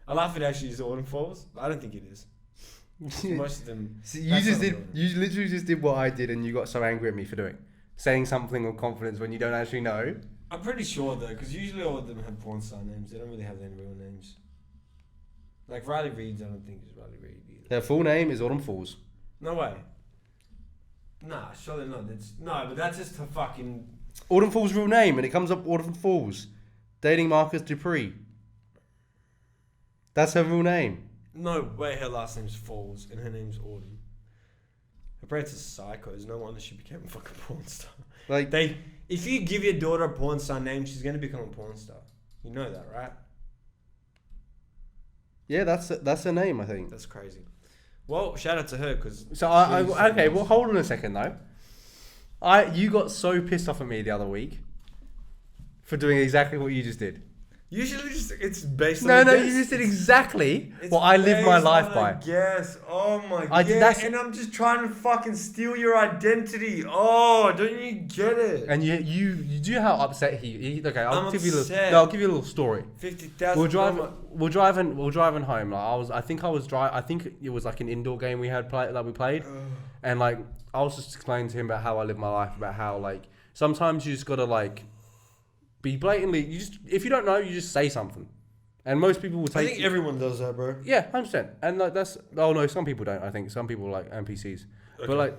I laugh it actually is Autumn Falls. I don't think it is. Most of them. So That's not real. You literally just did what I did, and you got so angry at me for doing, saying something with confidence when you don't actually know. I'm pretty sure though, because usually all of them have porn star names. They don't really have any real names. Like Riley Reid's, I don't think is Riley Reid either. Their full name is Autumn Falls. No way. Nah, surely not. But that's just her fucking. Autumn Falls' real name, and it comes up Autumn Falls, dating Marcus Dupree. That's her real name. No way. Her last name's Falls, and her name's Autumn. Her parents are psychos. No wonder she became a fucking porn star. Like If you give your daughter a porn star name, she's gonna become a porn star. You know that, right? yeah, that's her name, I think. That's crazy. Well, shout out to her because. So okay, well hold on a second though. You got so pissed off at me the other week for doing exactly what you just did. Usually, it's based on. No, the you guess. just did exactly It's what I live my based life on by. a guess. Oh my I god. did that- And I'm just trying to fucking steal your identity. Oh, don't you get it? And you do know how upset he okay, I'll I'm give you a upset. little, I'll give you a little story. 50,000. We're driving home. Like I think it was like an indoor game we played. And like I was just explaining to him about how I live my life, about how like sometimes you just gotta like be blatantly. If you don't know, you just say something, and most people will take. I think everyone does that, bro. Yeah, 100%. And like that's no, some people don't. I think some people like NPCs, but like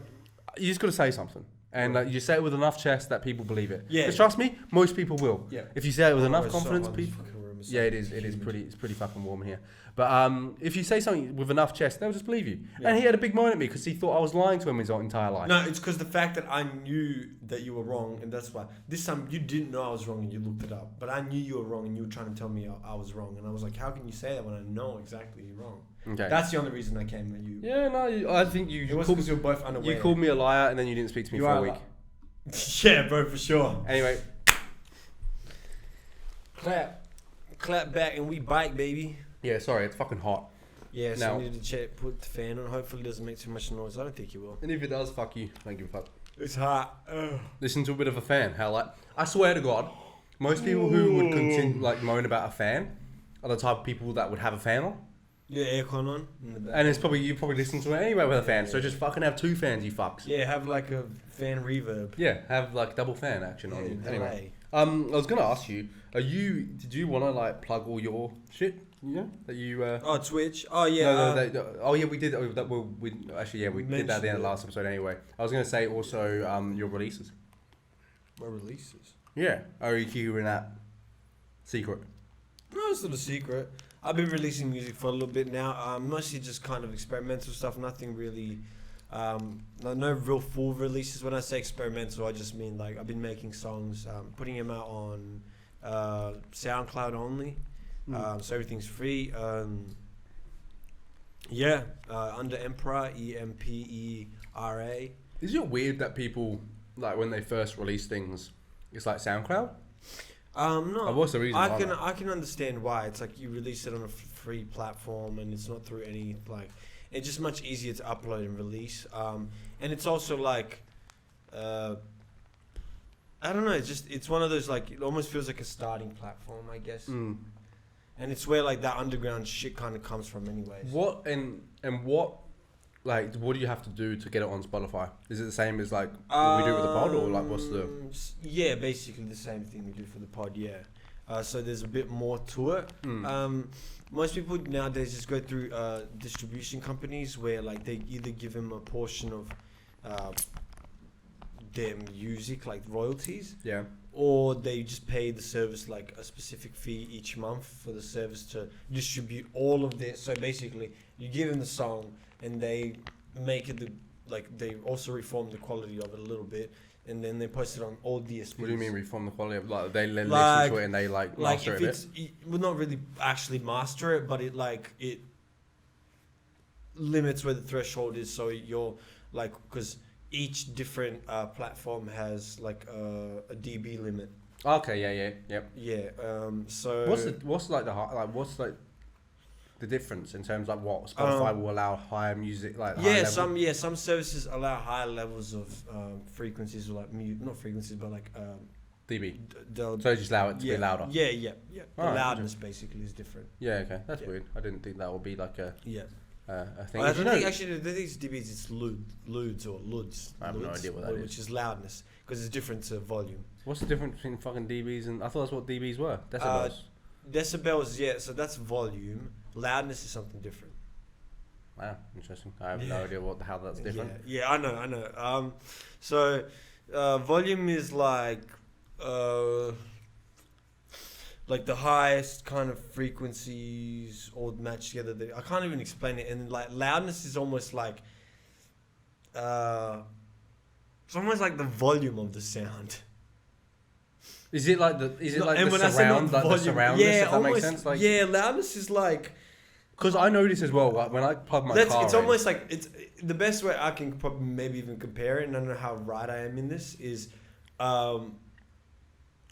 you just gotta say something. And you say it with enough chest that people believe it. Yeah. Because trust me, most people will. Yeah. If you say it with enough it's confidence, so hot in this people. fucking room. It's Yeah, so it is. It is humid. it's pretty fucking warm here. But if you say something with enough chest, they'll just believe you. Yeah. And he had a big moan at me because he thought I was lying to him his entire life. No, it's because the fact that I knew that you were wrong, and that's why this time you didn't know I was wrong and you looked it up. But I knew you were wrong and you were trying to tell me I was wrong, and I was like, how can you say that when I know exactly you're wrong? Okay. That's the only reason I came at you. Yeah, no, I think It you was called, because you were both unaware. you called me a liar and then you didn't speak to me You for are a a week. Yeah, bro, for sure. Anyway, Clap back and we bike, baby. yeah, sorry, it's fucking hot. Yeah, so Now- we need to put the fan on. Hopefully it doesn't make too much noise. I don't think it will. And if it does, fuck you. Don't give a fuck. It's hot. Ugh. Listen to a bit of a fan. How like I swear to God, most people who would continue like moan about a fan are the type of people that would have a fan on. Yeah, aircon on. In the back. And it's probably you probably listen to it anyway with a fan. So just fucking have 2 fans, you fucks. Yeah, have like a fan reverb. Yeah, have like double fan action on you. Yeah, Anyway, I was gonna ask you, did you want to like plug all your shit? Yeah, that you. Oh, Twitch. Oh, yeah. Oh yeah, we did. We actually we did that at the end of Mentioned last episode anyway. I was gonna say also your releases. My releases. Yeah, are you keeping that secret? No, it's not a secret. I've been releasing music for a little bit now. Mostly just kind of experimental stuff. Nothing really. No real full releases. When I say experimental, I just mean like I've been making songs, putting them out on SoundCloud only. So everything's free. Under Emperor, EMPERA. Is it weird that people like when they first release things, it's like SoundCloud? No. What's the reason? I can understand why. It's like you release it on a free platform and it's not through any like. It's just much easier to upload and release. And it's also like, I don't know. It's one of those like it almost feels like a starting platform, I guess. And it's where like that underground shit kind of comes from, anyways. What what do you have to do to get it on Spotify? Is it the same as like what we do with the pod, or like what's the? Yeah, basically the same thing we do for the pod. Yeah. So there's a bit more to it. Most people nowadays just go through distribution companies where like they either give them a portion of their music, like royalties, Yeah. or they just pay the service like a specific fee each month for the service to distribute all of this. So basically, you give them the song and they make it they also reform the quality of it a little bit, and then they post it on all DSPs. What do you mean reform the quality of like they listen Like- to it and they like Like master if it? it's, well, not really actually master it, but it limits where the threshold is. So you're like, because each different platform has like a dB limit. Okay, yeah, yep. Yeah. So What's the difference in terms of like what Spotify will allow higher music like higher level? some services allow higher levels of frequencies, or like not frequencies, but like dB. they'll So just allow it to be louder. Yeah. The Alright, loudness basically is different. Yeah, okay, that's Yeah. weird. I didn't think that would be like a Yeah. thing. I Did you don't know- think actually the things dBs it's luds or luds. I have no luds, idea what that is. Which is loudness, because it's different to volume. What's the difference between fucking dBs and I thought that's what dBs were. Decibels. Decibels, yeah. So that's volume. Loudness is something different. Wow, interesting. I have no idea how that's different. Yeah, I know. So volume is like the highest kind of frequencies all matched together. I can't even explain it. And like loudness is almost like it's almost like the volume of the sound. Is it like the And when I say not surround, like the volume, surroundness? yeah, if that almost, makes sense. Like, yeah, loudness is like. because I notice as well, like when I plug my car It's in, almost like it's the best way I can probably maybe even compare it, and I don't know how right I am in this is,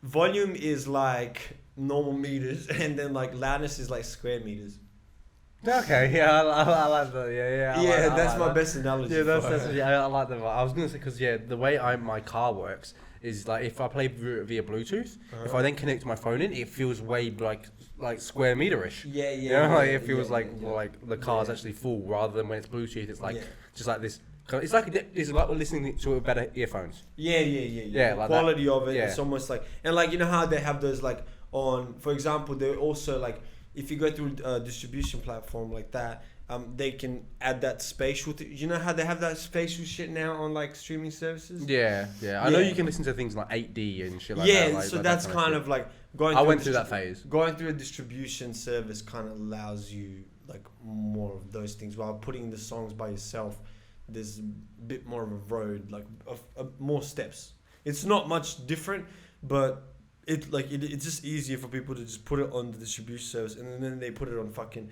volume is like normal meters, and then like loudness is like square meters. Okay, yeah, I like that. Yeah, That's my best analogy. Yeah, for it. yeah, I like that. I was gonna say because the way my car works is like if I play via Bluetooth, if I then connect my phone in, it feels way like square meter-ish. Yeah. You know, like it feels yeah. like the car's actually full rather than when it's Bluetooth, it's like Yeah. just like this It's like we're listening to better earphones. Yeah. Yeah, The like quality of it, yeah. it's almost like, and like, you know how they have those like on, for example, they're also like, if you go through a distribution platform like that, they can add that spatial. You know how they have that spatial shit now on like streaming services. Yeah. I know you can listen to things like 8D and shit like yeah, that. Like, so like that's that kind of of like going. I went through that phase. Going through a distribution service kind of allows you like more of those things. While putting the songs by yourself, there's a bit more of a road, like more steps. It's not much different, but it's just easier for people to just put it on the distribution service, and then they put it on fucking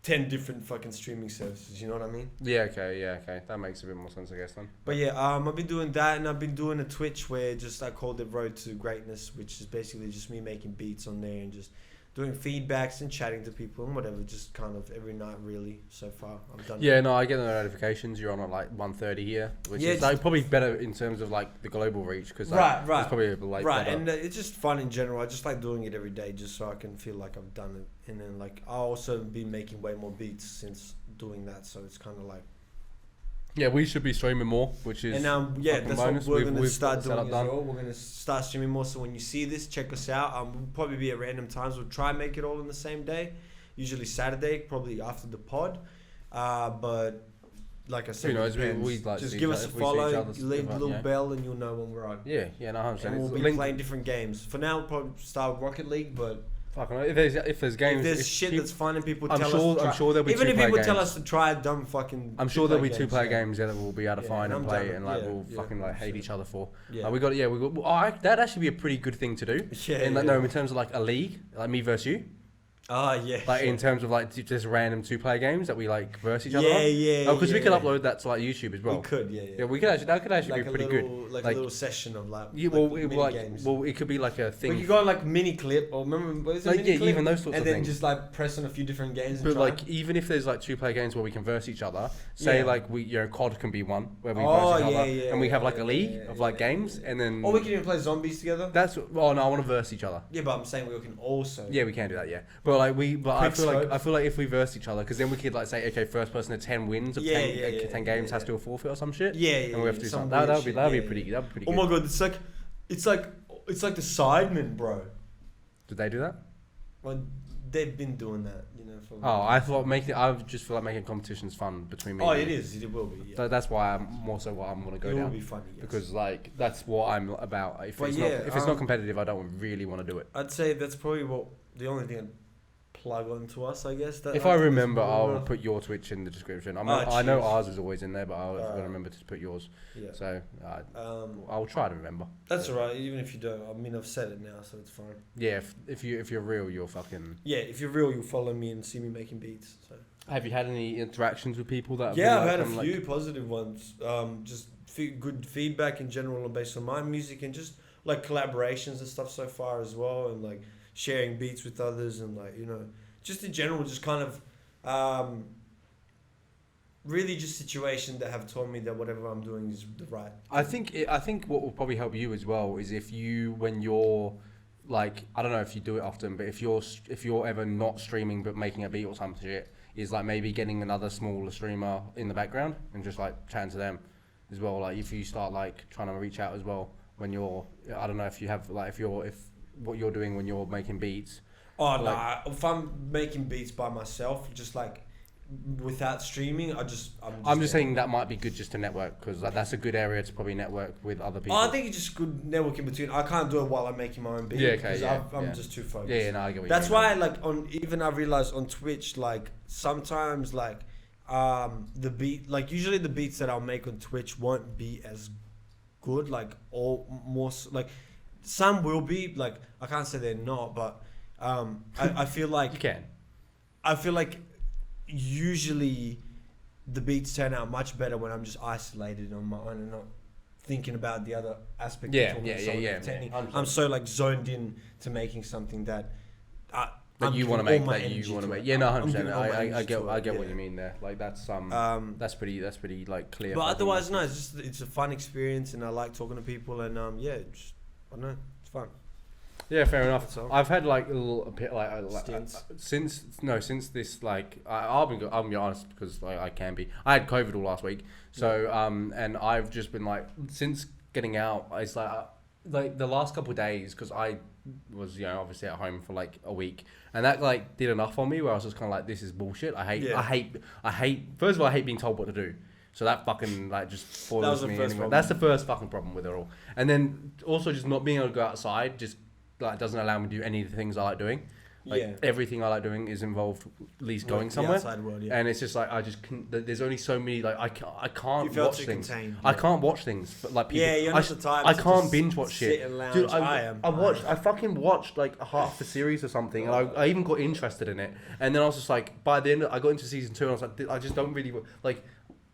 10 different fucking streaming services. You know what I mean? Yeah. Okay. That makes a bit more sense, I guess then. But yeah, I've been doing that, and I've been doing a Twitch where I called it Road to Greatness, which is basically just me making beats on there and just doing feedbacks and chatting to people and whatever, just kind of every night really. So far, I've done. Yeah, no, I get the notifications. You're on at like 1:30 here, which is like probably better in terms of like the global reach, because like, right, it's probably like right, better. and it's just fun in general. I just like doing it every day, just so I can feel like I've done it. And then like I'll also be making way more beats since doing that, so it's kind of like. Yeah, we should be streaming more, which is that's bonus. what we're gonna start doing as done. well. We're gonna start streaming more. So when you see this, check us out. We'll probably be at random times. We'll try and make it all on the same day. Usually Saturday, probably after the pod. But like I said, who knows? depends. We like Just see give each us a other- we see each follow. other's You leave stuff, the little yeah. bell, and you'll know when we're on. Yeah, no, 100%. And we'll It's be linked- playing different games. For now, we'll probably start Rocket League, but. Fucking if there's games, If there's if shit people- that's fun and people I'm tell sure- us to try. I'm sure there'll be even if two-player people tell games. us to try dumb fucking. I'm sure there'll be two-player two-player yeah. games that we'll be able to Yeah, find and and I'm play, down and with- like yeah, we'll yeah, fucking like hate 100%. each other for. Yeah. We got that'd actually be a pretty good thing to do. Yeah, No, in terms of like a league, like me versus you. Ah, yeah. Like in terms of like just random two-player games that we like verse each other. Yeah, on. yeah. Oh, because we yeah. could upload that to like YouTube as well. We could, yeah. Yeah, we could actually. That could actually like be a pretty little, good. like a little session of like. Yeah, mini games. well, it could be like a thing. We could go like mini clip, or remember what is it? Like, mini yeah, clip? even those sorts and of then things. just like press on a few different games. And But try. like, even if there's like two-player games where we can verse each other, say Yeah. like COD can be one where we Oh, verse each yeah, other, yeah, and we have like yeah, a league yeah, of like yeah, games, and then. Or we can even play zombies together. That's no, I want to verse each other. Yeah, but I'm saying we can also. Yeah, we can do that. Yeah, but like Quick I feel like if we verse each other, because then we could like say, okay, first person to 10 wins of 10 games has to do a forfeit or some shit. Yeah, and we have to do some something. weird That'd be shit, that'd yeah, be pretty. yeah. That'd be pretty. Oh good. my god, it's like the Sidemen, bro. Did they do that? Well, they've been doing that, you know. For Oh, I just feel like making competitions fun between me. Oh, and it you. is. It will be. Yeah. That's why I'm more so what I'm gonna go It will down. be funny. Yes. Because like that's what I'm about. If But it's yeah, not if it's not competitive, I don't really want to do it. I'd say that's probably the only thing I'd plug onto us, I guess. If I remember, I'll put your Twitch in the description. I know cheers. ours is always in there, but I'll gotta remember to put yours. Yeah. So I'll try to remember. That's alright. Even if you don't, I mean, I've said it now, so it's fine. Yeah, if you're real, you're fucking. Yeah, if you're real, you'll follow me and see me making beats. So. Have you had any interactions with people that? Have Yeah, been, I've like, had a few positive ones. Just good feedback in general based on my music, and just like collaborations and stuff so far as well, and like sharing beats with others, and like, you know, just in general, just kind of really just situations that have told me that whatever I'm doing is the right. I think what will probably help you as well is if you, when you're like, I don't know if you do it often, but if you're ever not streaming but making a beat or some shit, is like maybe getting another smaller streamer in the background and just like chatting to them as well. Like if you start like trying to reach out as well when you're, I don't know if you have like if what you're doing when you're making beats. Oh, like, nah. If I'm making beats by myself, just like without streaming, I'm just saying that might be good just to network, because like, that's a good area to probably network with other people. I think it's just good networking between. I can't do it while I'm making my own beat. Yeah, okay, because yeah, I'm just too focused. Yeah, no, I get what That's you mean. why, like, I realized on Twitch, like sometimes, like, the beat, like usually the beats that I'll make on Twitch won't be as good, like, or more like some will be. Like, I can't say they're not, but I feel like you can. I feel like usually the beats turn out much better when I'm just isolated on my own and not thinking about the other aspect. Yeah. I'm so like zoned in to making something that you want to make. That you want to make. Yeah, no, 100%. I get what you mean there. Like that's that's pretty like clear. But otherwise, no, it's a fun experience, and I like talking to people, and I don't know, it's fun. Yeah, fair enough. That's all. I've had like a little bit Stints. since this like I'll be honest because like, I can be. I had COVID all last week, so and I've just been like since getting out. It's like the last couple of days because I was obviously at home for like a week, and that like did enough on me where I was just kind of like, this is bullshit. I hate. First of all, I hate being told what to do. So that fucking like just bothers me anyway. That's the first fucking problem with it all. And then also just not being able to go outside just like doesn't allow me to do any of the things I like doing. Like everything I like doing is involved at least going somewhere. The outside world, and it's just like I just there's only so many like I can't watch things. Contained, I can't watch things. But like people, you're not the type I to can't just binge watch shit. sit and lounge. Dude, I fucking watched like half the series or something, and I even got interested in it. And then I was just like, by the end, I got into season 2, and I was like, I just don't really like.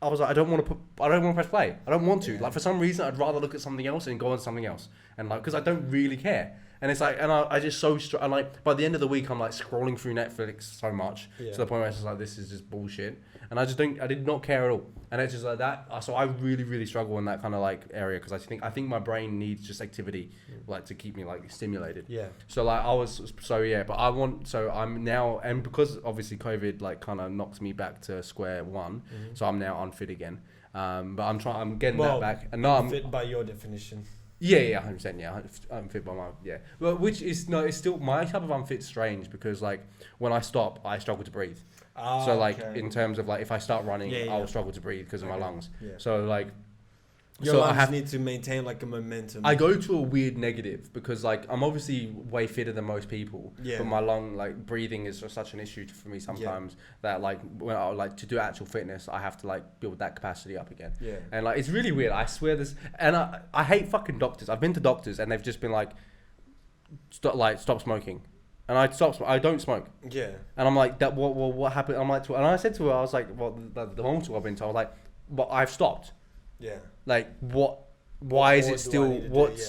I was like, I don't want to press play. I don't want to. Yeah. Like for some reason, I'd rather look at something else and go on something else, and like because I don't really care. And it's like, and I just and like by the end of the week, I'm like scrolling through Netflix so much to the point where it's just like, this is just bullshit. And I did not care at all. And it's just like that. So I really, really struggle in that kind of like area because I think my brain needs just activity, like to keep me like stimulated. Yeah. So like but I'm now, and because obviously COVID like kind of knocks me back to square one, so I'm now unfit again. But I'm getting that back. And now I'm fit by your definition. Yeah, 100%. Yeah, I'm fit by my Well, which is it's still my type of unfit strange because like when I stop, I struggle to breathe. So like in terms of like if I start running, I'll struggle to breathe because of my lungs. Yeah. So like your lungs need to maintain like a momentum. I go to a weird negative because like I'm obviously way fitter than most people, but my breathing is just such an issue for me sometimes that like when I like to do actual fitness, I have to like build that capacity up again. Yeah. And like it's really weird. I swear this, and I hate fucking doctors. I've been to doctors and they've just been like, stop smoking. And I don't smoke. Yeah. And I'm like, what happened? I'm like, and I said to her, I was like, well, the hospital I've been told, like, but I've stopped. Yeah. Like, what? Why is it still?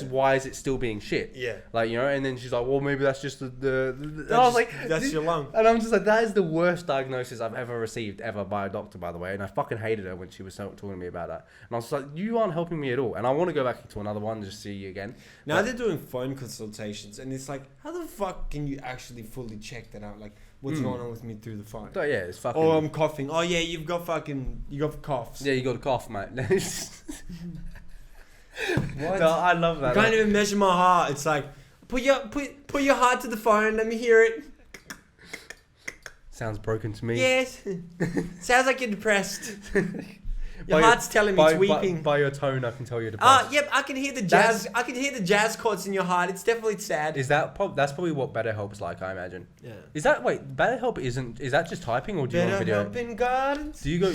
Why is it still being shit? Yeah. Like and then she's like, well, maybe that's just the and I was like, that's your lung. And I'm just like, that is the worst diagnosis I've ever received by a doctor, by the way. And I fucking hated her when she was talking to me about that. And I was like, you aren't helping me at all. And I want to go back to another one just see you again. Now they're doing phone consultations, and it's like, how the fuck can you actually fully check that out? Like, what's going on with me through the phone? Oh yeah, it's fucking. Oh, I'm coughing. Oh yeah, you got coughs. Yeah, you got a cough, mate. What? No, I love that. You can't even measure my heart. It's like, put your heart to the phone. Let me hear it. Sounds broken to me. Yes. Sounds like you're depressed. Your heart's telling me it's weeping. By your tone, I can tell you're depressed. Yep, I can hear the jazz. I can hear the jazz chords in your heart. It's definitely sad. Is that that's probably what BetterHelp's like? I imagine. Yeah. Is that BetterHelp isn't? Is that just typing or do you want video? BetterHelp in gardens. Do you go?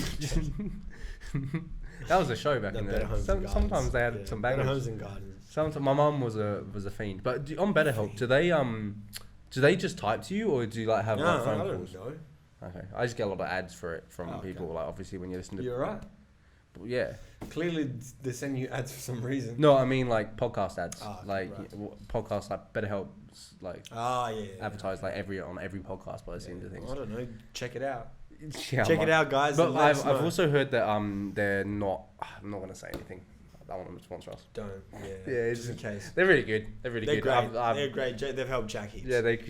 That was a show back in the day. Sometimes they had some bangers. Homes and gardens. Sometimes my mum was a fiend. But on BetterHelp, do they just type to you or do you like have phone calls? I don't know. Okay, I just get a lot of ads for it from people. Like obviously when you listen to. You're right. Yeah. Clearly they're sending you ads for some reason. No, I mean like podcast ads. Podcasts like BetterHelp advertise like on every podcast by listening to things. I don't know. Check it out. Yeah, check it out, guys. But I've also heard that they're not. I'm not gonna say anything. I want them to sponsor us. Don't. Yeah. Just in case. They're really good. They're great. They're great. They've helped Jack heaps.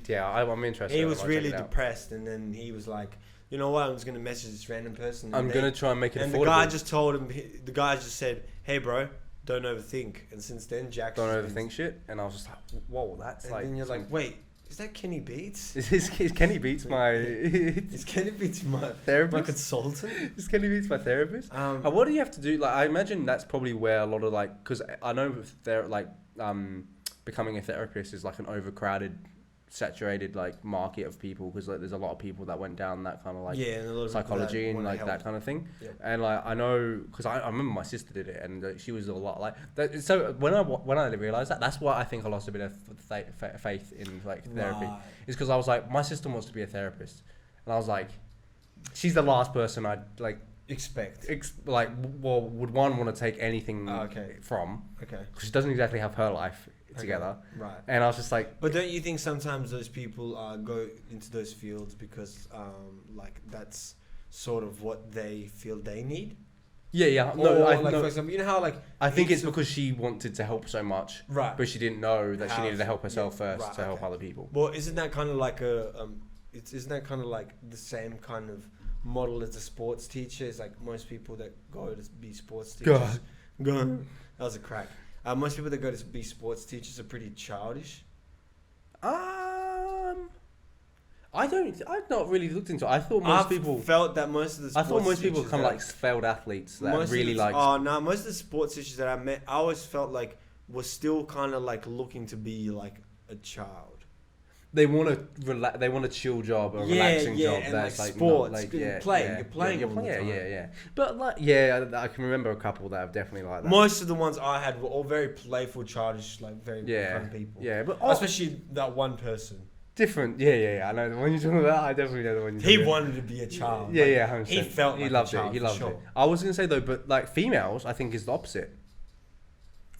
Yeah, I'm interested. He was really depressed, and then he was like, you know what? I'm just gonna message this random person. I'm gonna try and make it affordable. And the guy just told him. The guy just said, "Hey, bro, don't overthink." And since then, Jack don't overthink shit. And I was just like, whoa, that's like. And then you're like, wait. Is that Kenny Beats? Is Kenny Beats my... Is Kenny Beats my therapist? My consultant? Is Kenny Beats my therapist? What do you have to do? Like, I imagine that's probably where a lot of like... Because I know becoming a therapist is like an overcrowded, saturated like market of people because like there's a lot of people that went down that kind of like psychology and like that kind of thing. Yep. And like I know because I remember my sister did it and she was a lot like that. So when I realized that's why I think I lost a bit of faith in like therapy is because I was like my sister wants to be a therapist and I was like she's the last person I'd like expect would want to take anything from because she doesn't exactly have her life together, right? And I was just like, but don't you think sometimes those people go into those fields because like that's sort of what they feel they need? Yeah. Or, No, like, for example, you know how like I think it's because she wanted to help so much, right, but she didn't know that she needed to help herself first right, to help other people. Well, isn't that kind of like isn't that kind of like the same kind of model as a sports teacher? It's like most people that go to be sports teachers. That was a crack. Most people that go to be sports teachers are pretty childish. I've not really looked into it. I thought most people felt that most of the sports I thought most people teachers kind of that like failed athletes that most really of the, like. Oh no, most of the sports teachers that I met, I always felt like was still kind of like looking to be like a child. They want to they want a chill job, a relaxing job. And That's like like sports, not, like you're playing all the time. Yeah. But like, I can remember a couple that have definitely like that. Most of the ones I had were all very playful, childish, like very fun people. Yeah, but especially that one person. different. Yeah. I know the one you're talking about. I definitely know the one you're talking about. He wanted to be a child. Yeah, 100%. He felt like loved a child. He loved sure. it. I was gonna say though, but like females, I think is the opposite.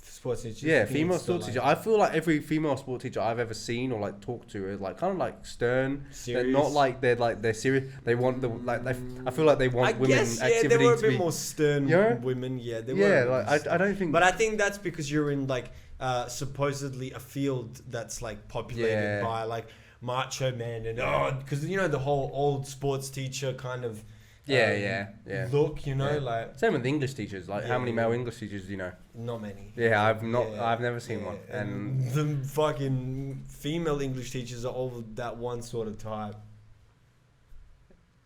Sports teachers. Yeah, female sports teacher. I feel like every female sport teacher I've ever seen or like talked to is like kind of like stern. Serious. They're not like they're serious. They want the like. I feel like they want women activity they were a to bit be more stern women. Yeah, they were. Yeah, like I don't think. But I think that's because you're in like supposedly a field that's like populated by like macho men and because you know the whole old sports teacher kind of look, you know, like same with the English teachers. Like how many male English teachers do you know? not many. Yeah, I've never seen one. And the fucking female English teachers are all that one sort of type.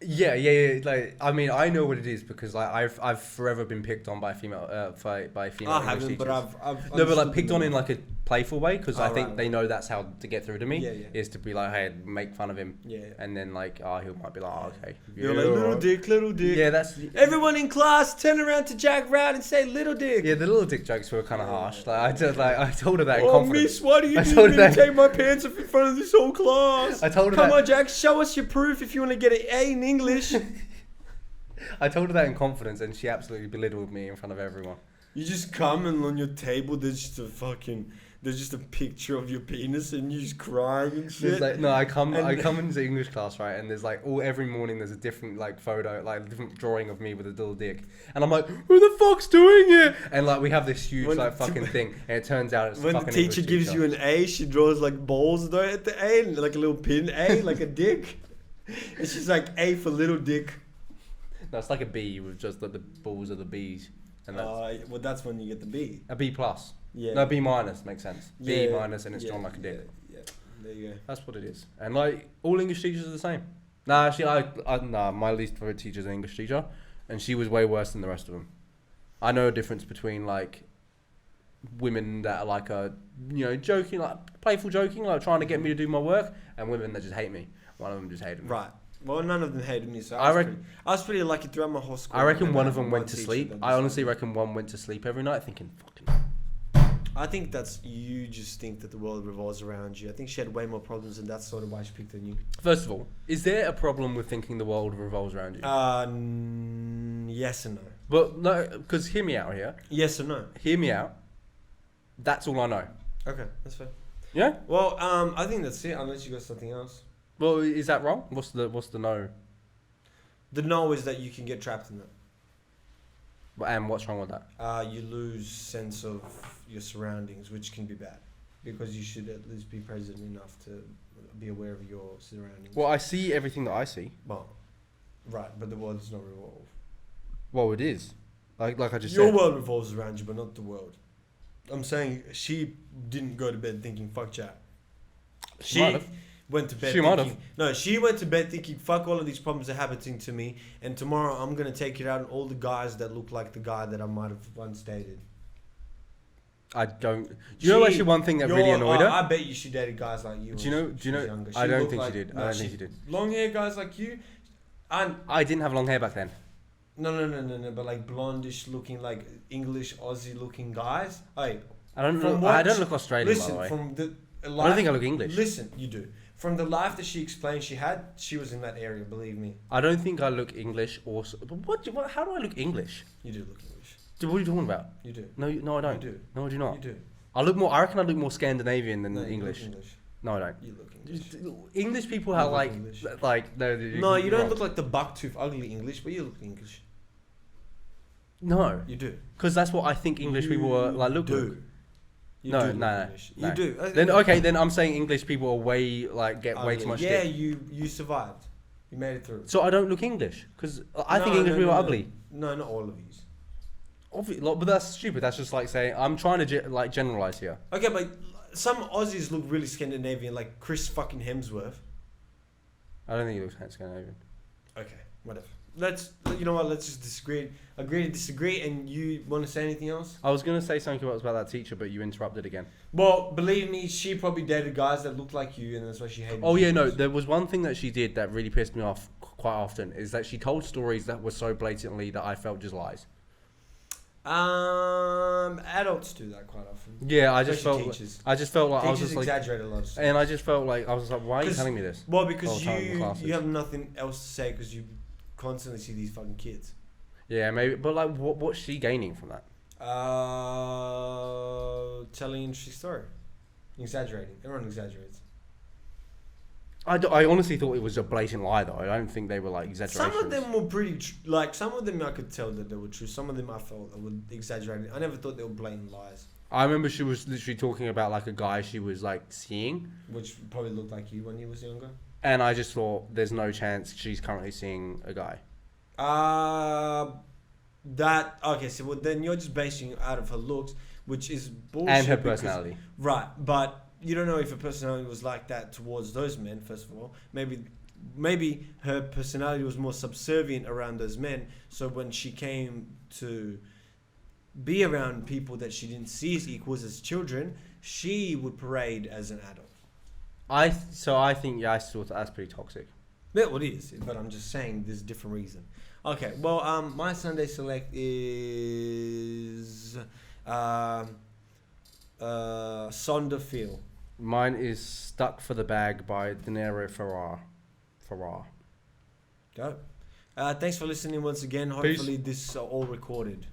Yeah. Like, I mean, I know what it is because like I've forever been picked on by female by female I English haven't, teachers. but I've No, but like picked on in like a playful way because I think right. they know that's how to get through to me. Yeah. Is to be like, hey, make fun of him. Yeah. And then like, he might be like, okay. You're like little dick. Yeah, that's Everyone in class turn around to Jack Round and say little dick. yeah. The little dick jokes were kind of harsh. Like I told her that in Oh, confidence. miss, why do you I need told me her to that- take my pants off in front of this whole class? I told her Come that- on, Jack, show us your proof if you want to get an A in English. I told her that in confidence, and she absolutely belittled me in front of everyone. You just come and on your table there's just a picture of your penis and you just crying and shit. There's like, no, I come into English class, right, and there's like every morning there's a different like photo, like a different drawing of me with a little dick, and I'm like, who the fuck's doing it? And like we have this huge like fucking thing, and it turns out it's when a the fucking teacher English gives teacher. you an A, she draws like balls though at the A, like a little pin A, like a dick. And she's like A for little dick. No, it's like a B with just like the balls of the B's, and that's Well, that's when you get the B. a B plus. Yeah. No, B minus makes sense. B Yeah, minus, and it's drawn like a dick. Yeah, there you go. That's what it is. And like all English teachers are the same. Nah, actually, my least favorite teacher is an English teacher, and she was way worse than the rest of them. I know a difference between like women that are like joking, like playful joking, like trying to get me to do my work, and women that just hate me. One of them just hated me. Right. Well, none of them hated me, so I I was pretty lucky throughout my whole school. I reckon one of had them went to teacher sleep. that I honestly decided- reckon one went to sleep every night thinking, fucking. I think that's you just think that the world revolves around you. I think she had way more problems, and that's sort of why she picked on you. First of all, is there a problem with thinking the world revolves around you? Yes and no. But no, because hear me out here. Yes and no. Hear me out. That's all I know. Okay, that's fair. Yeah. Well, I think that's it. Unless you got something else. Well, is that wrong? What's the no? The no is that you can get trapped in that. And what's wrong with that? You lose sense of your surroundings, which can be bad, because you should at least be present enough to be aware of your surroundings. Well, I see everything that I see. Well, right, but the world does not revolve. Well, it is. Like I just Your said. world revolves around you, but not the world. I'm saying she didn't go to bed thinking fuck Jack. She might have. Went to bed She might thinking, no, she went to bed thinking, fuck all of these problems are happening to me, and tomorrow I'm going to take it out on all the guys that look like the guy that I might have once dated. I don't. Do you know actually one thing that really annoyed her? I bet you she dated guys like you. Do you know? when she was younger. I She don't looked think like- she did. no, I don't think she did. Long hair guys like you, and I didn't have long hair back then. no, but like blondish looking, like English Aussie looking guys. Hey, I don't From look. what I don't she- look Australian, listen, by the way. from the I don't think I look English. Listen, you do. From the life that she explained she had, she was in that area. Believe me, I don't think I look English or. But what? How do I look English? you do look English. What are you talking about? You do. No, I don't. You do. No, I do not. You do. I look more. I reckon I look more Scandinavian than No, you English. look English. No, I don't. You look English. English people You are look like, English. like no. No, you don't look like the bucktooth ugly English, but you look English. No, You do. because that's what I think English people are like. Look, do. You No, do look no, English. no. You do. then okay, then I'm saying English people are way get way too much. Yeah, shit. you survived. You made it through. So I don't look English because I think English people are ugly. No, not all of you. But that's stupid. That's just like saying I'm trying to generalize here. Okay, but some Aussies look really Scandinavian, like Chris fucking Hemsworth. I don't think he looks Scandinavian. Okay, whatever. Let's just disagree. Agree to disagree. And you want to say anything else? I was gonna say something about that teacher, but you interrupted again. Well, believe me, she probably dated guys that looked like you, and that's why she hated. Oh yeah, no. Jews. There was one thing that she did that really pissed me off quite often is that she told stories that were so blatantly that I felt just lies. Adults do that quite often. Yeah, I just Especially felt. teachers. I just felt like I was Teachers just like, exaggerate a lot of stuff. and I just felt like I was like, why are you telling me this? Well, all because the time in the you classes. have nothing else to say because you constantly see these fucking kids. Yeah, maybe, but like, what's she gaining from that? Telling an interesting story. Exaggerating. Everyone exaggerates. I honestly thought it was a blatant lie though. I don't think they were like exaggerations. Some of them were pretty some of them I could tell that they were true. Some of them I felt that were exaggerating. I never thought they were blatant lies. I remember she was literally talking about like a guy she was like seeing, Which probably looked like you when you was younger. and I just thought there's no chance she's currently seeing a guy. So then you're just basing it out of her looks, which is bullshit. And her because- personality. Right, but you don't know if her personality was like that towards those men. First of all, maybe her personality was more subservient around those men. So when she came to be around people that she didn't see as equals as children, she would parade as an adult. I think I thought that's pretty toxic. Yeah, well, it is, but I'm just saying there's a different reason. Okay, well, my Sunday select is Sonder Feel. Mine is Stuck for the Bag by Dinero Ferrar. Go. Thanks for listening once again. Hopefully this is all recorded.